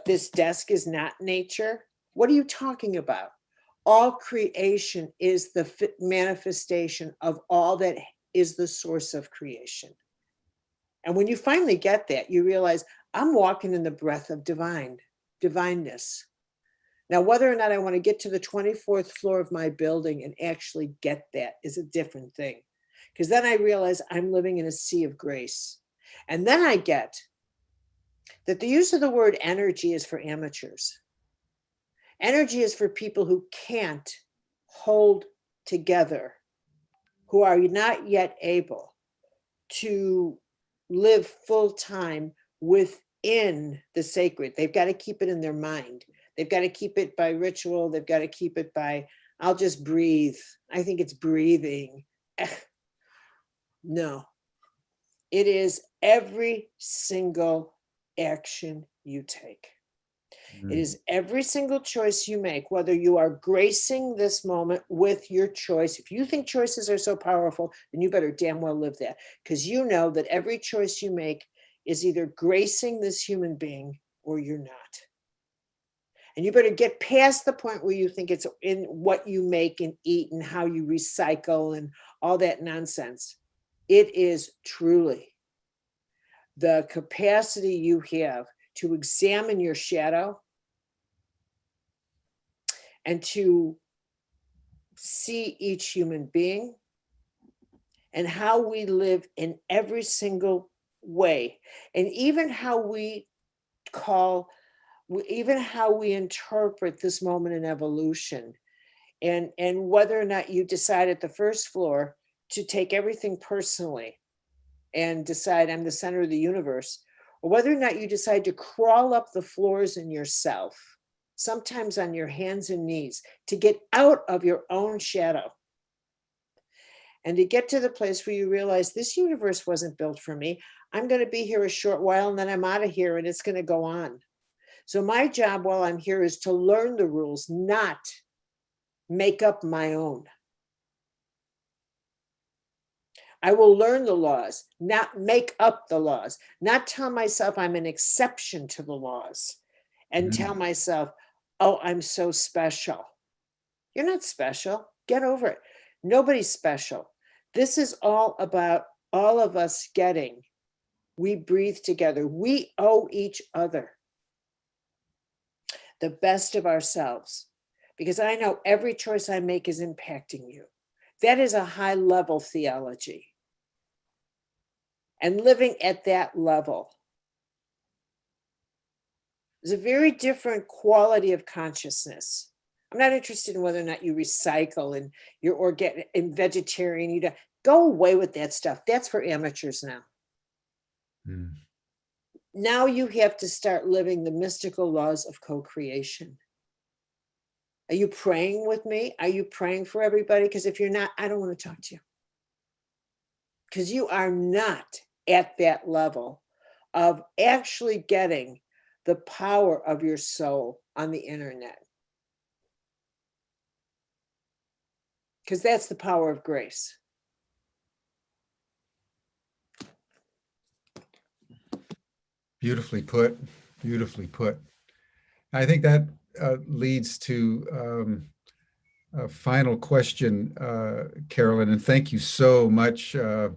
this desk is not nature? What are you talking about? All creation is the manifestation of all that is the source of creation. And when you finally get that, you realize I'm walking in the breath of divineness. Now, whether or not I want to get to the 24th floor of my building and actually get that is a different thing. Because then I realize I'm living in a sea of grace. And then I get that the use of the word energy is for amateurs. Energy is for people who can't hold together, who are not yet able to live full time within the sacred. They've got to keep it in their mind. They've got to keep it by ritual. They've got to keep it by, I'll just breathe. I think it's breathing. No, it is every single action you take. It is every single choice you make, whether you are gracing this moment with your choice. If you think choices are so powerful, then you better damn well live that, because you know that every choice you make is either gracing this human being or you're not. And you better get past the point where you think it's in what you make and eat and how you recycle and all that nonsense. It is truly the capacity you have to examine your shadow and to see each human being and how we live in every single way, and even how we interpret this moment in evolution, and whether or not you decide at the first floor to take everything personally and decide I'm the center of the universe, or whether or not you decide to crawl up the floors in yourself, sometimes on your hands and knees, to get out of your own shadow and to get to the place where you realize this universe wasn't built for me. I'm going to be here a short while and then I'm out of here and it's going to go on. So my job while I'm here is to learn the rules, not make up my own. I will learn the laws, not make up the laws, not tell myself I'm an exception to the laws and tell myself, oh, I'm so special. You're not special. Get over it. Nobody's special. This is all about all of us getting. We breathe together. We owe each other the best of ourselves, because I know every choice I make is impacting you. That is a high level theology. And living at that level is a very different quality of consciousness. I'm not interested in whether or not you recycle and you're organic and vegetarian. You don't, go away with that stuff. That's for amateurs now. Mm. Now you have to start living the mystical laws of co-creation. Are you praying with me? Are you praying for everybody? Because if you're not, I don't want to talk to you. Because you are not at that level of actually getting the power of your soul on the internet. Because that's the power of grace. Beautifully put. Beautifully put. I think that leads to a final question, Carolyn, and thank you so much for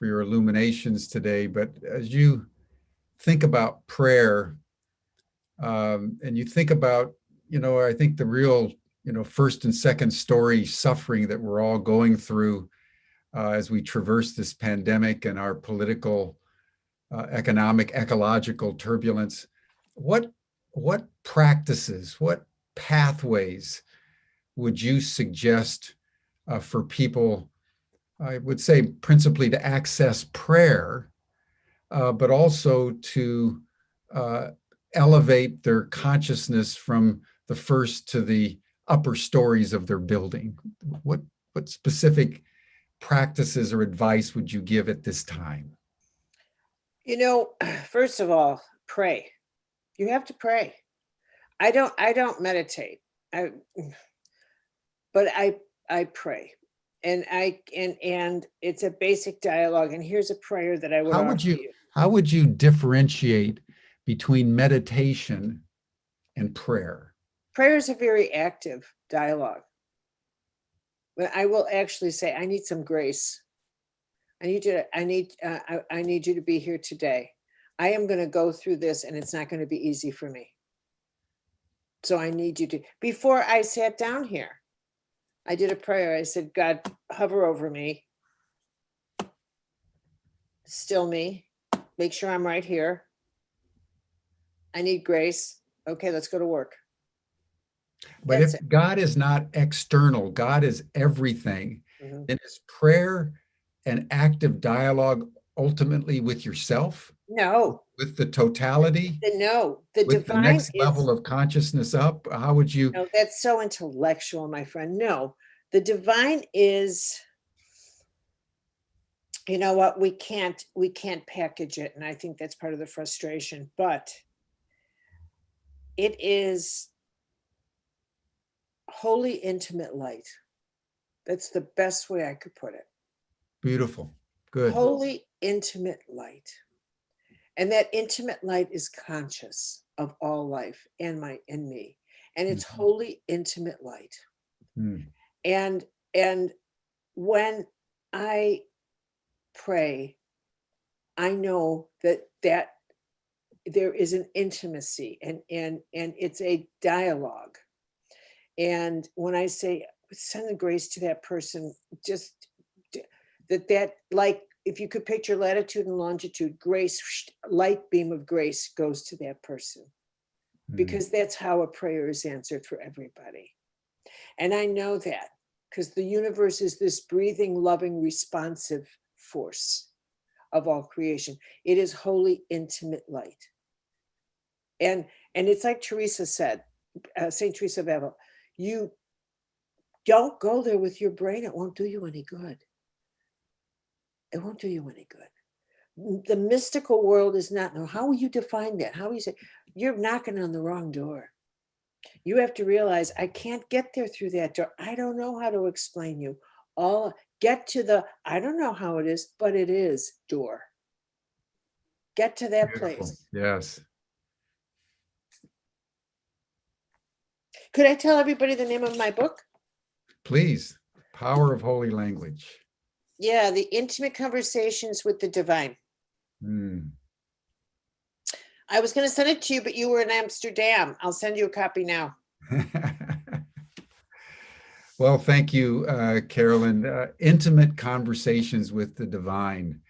your illuminations today. But as you think about prayer, and you think about, I think the real, first and second story suffering that we're all going through as we traverse this pandemic and our political, economic, ecological turbulence, what practices, what pathways would you suggest for people, I would say principally to access prayer, but also to elevate their consciousness from the first to the upper stories of their building? What specific practices or advice would you give at this time? First of all, pray. You have to pray. I don't meditate. But I pray. And it's a basic dialogue. And here's a prayer that I would offer you. How would you differentiate between meditation and prayer? Prayer is a very active dialogue. But I will actually say, I need some grace. I need you to be here today. I am going to go through this and it's not going to be easy for me. So I need you to, before I sat down here, I did a prayer. I said, God, hover over me. Still me. Make sure I'm right here. I need grace. Okay, let's go to work. But if God is not external, God is everything, then is prayer an active dialogue ultimately with yourself? No. With the totality? No. The with divine the next level of consciousness up? How would you? No, that's so intellectual, my friend. No, the divine is, you know what, we can't package it. And I think that's part of the frustration, but it is holy, intimate light. That's the best way I could put it. Beautiful. Good. Holy, intimate light. And that intimate light is conscious of all life and me. And it's holy, intimate light. And when I pray, I know that there is an intimacy and it's a dialogue. And when I say send the grace to that person, just that like, if you could picture latitude and longitude, grace, light beam of grace goes to that person, because that's how a prayer is answered for everybody. And I know that because the universe is this breathing, loving, responsive force of all creation. It is holy, intimate light. And it's like Teresa said, St. Teresa of Avila, you don't go there with your brain. It won't do you any good. It won't do you any good. The mystical world is not, no, how will you define that? How will you say, you're knocking on the wrong door. You have to realize, I can't get there through that door. I don't know how to explain you. Get to the, I don't know how it is, but it is door. Get to that place. Yes. Could I tell everybody the name of my book? Please. Power of holy language. Yeah, the intimate conversations with the divine. I was going to send it to you, but you were in Amsterdam. I'll send you a copy now. Well, thank you, Carolyn. Intimate conversations with the divine.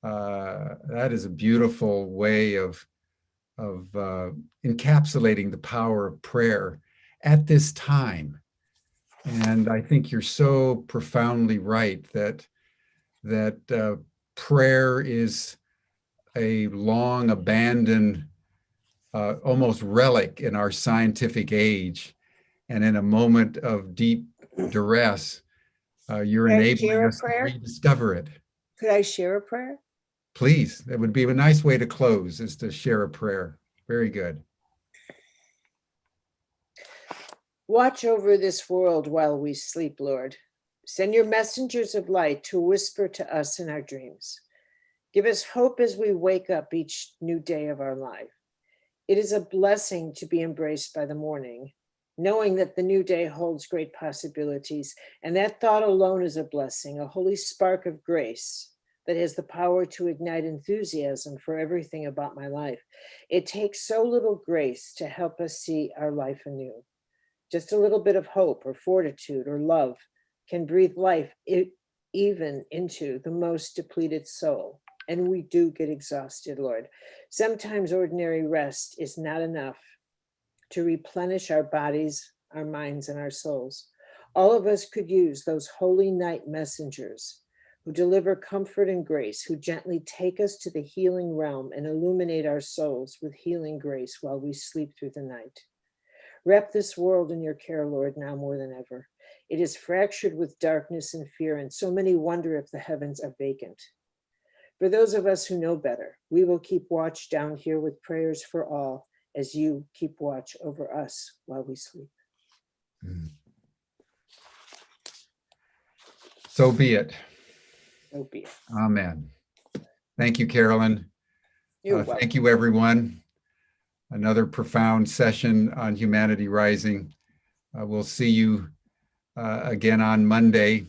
That is a beautiful way of encapsulating the power of prayer at this time. And I think you're so profoundly right that prayer is a long abandoned, almost relic in our scientific age. And in a moment of deep duress, you're enabling us to rediscover it. Could I share a prayer? Please, that would be a nice way to close, is to share a prayer. Very good. Watch over this world while we sleep, Lord. Send your messengers of light to whisper to us in our dreams. Give us hope as we wake up each new day of our life. It is a blessing to be embraced by the morning, knowing that the new day holds great possibilities. And that thought alone is a blessing, a holy spark of grace that has the power to ignite enthusiasm for everything about my life. It takes so little grace to help us see our life anew. Just a little bit of hope or fortitude or love can breathe life even into the most depleted soul. And we do get exhausted, Lord. Sometimes ordinary rest is not enough to replenish our bodies, our minds, and our souls. All of us could use those holy night messengers who deliver comfort and grace, who gently take us to the healing realm and illuminate our souls with healing grace while we sleep through the night. Wrap this world in your care, Lord, now more than ever. It is fractured with darkness and fear, and so many wonder if the heavens are vacant. For those of us who know better, we will keep watch down here with prayers for all, as you keep watch over us while we sleep. So be it. So be it. Amen. Thank you, Carolyn. Thank you, everyone. Another profound session on Humanity Rising. We'll see you again on Monday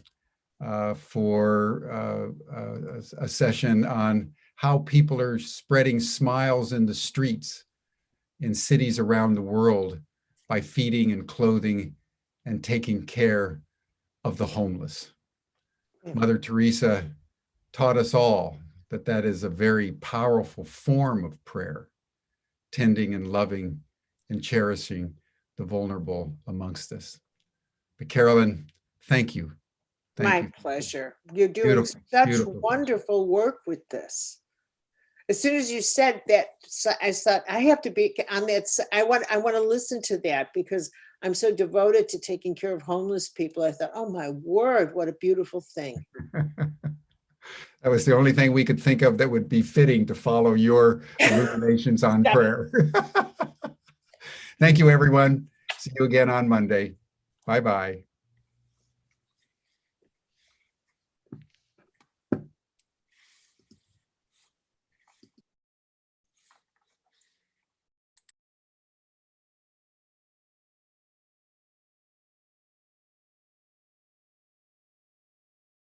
for a session on how people are spreading smiles in the streets in cities around the world by feeding and clothing and taking care of the homeless. Mother Teresa taught us all that that is a very powerful form of prayer, tending and loving and cherishing the vulnerable amongst us. But Carolyn, thank you. My pleasure. You're doing such wonderful work with this. As soon as you said that, I thought I have to be on that. I want to listen to that because I'm so devoted to taking care of homeless people. I thought, oh my word, what a beautiful thing. That was the only thing we could think of that would be fitting to follow your illuminations on prayer. Thank you, everyone. See you again on Monday. Bye-bye.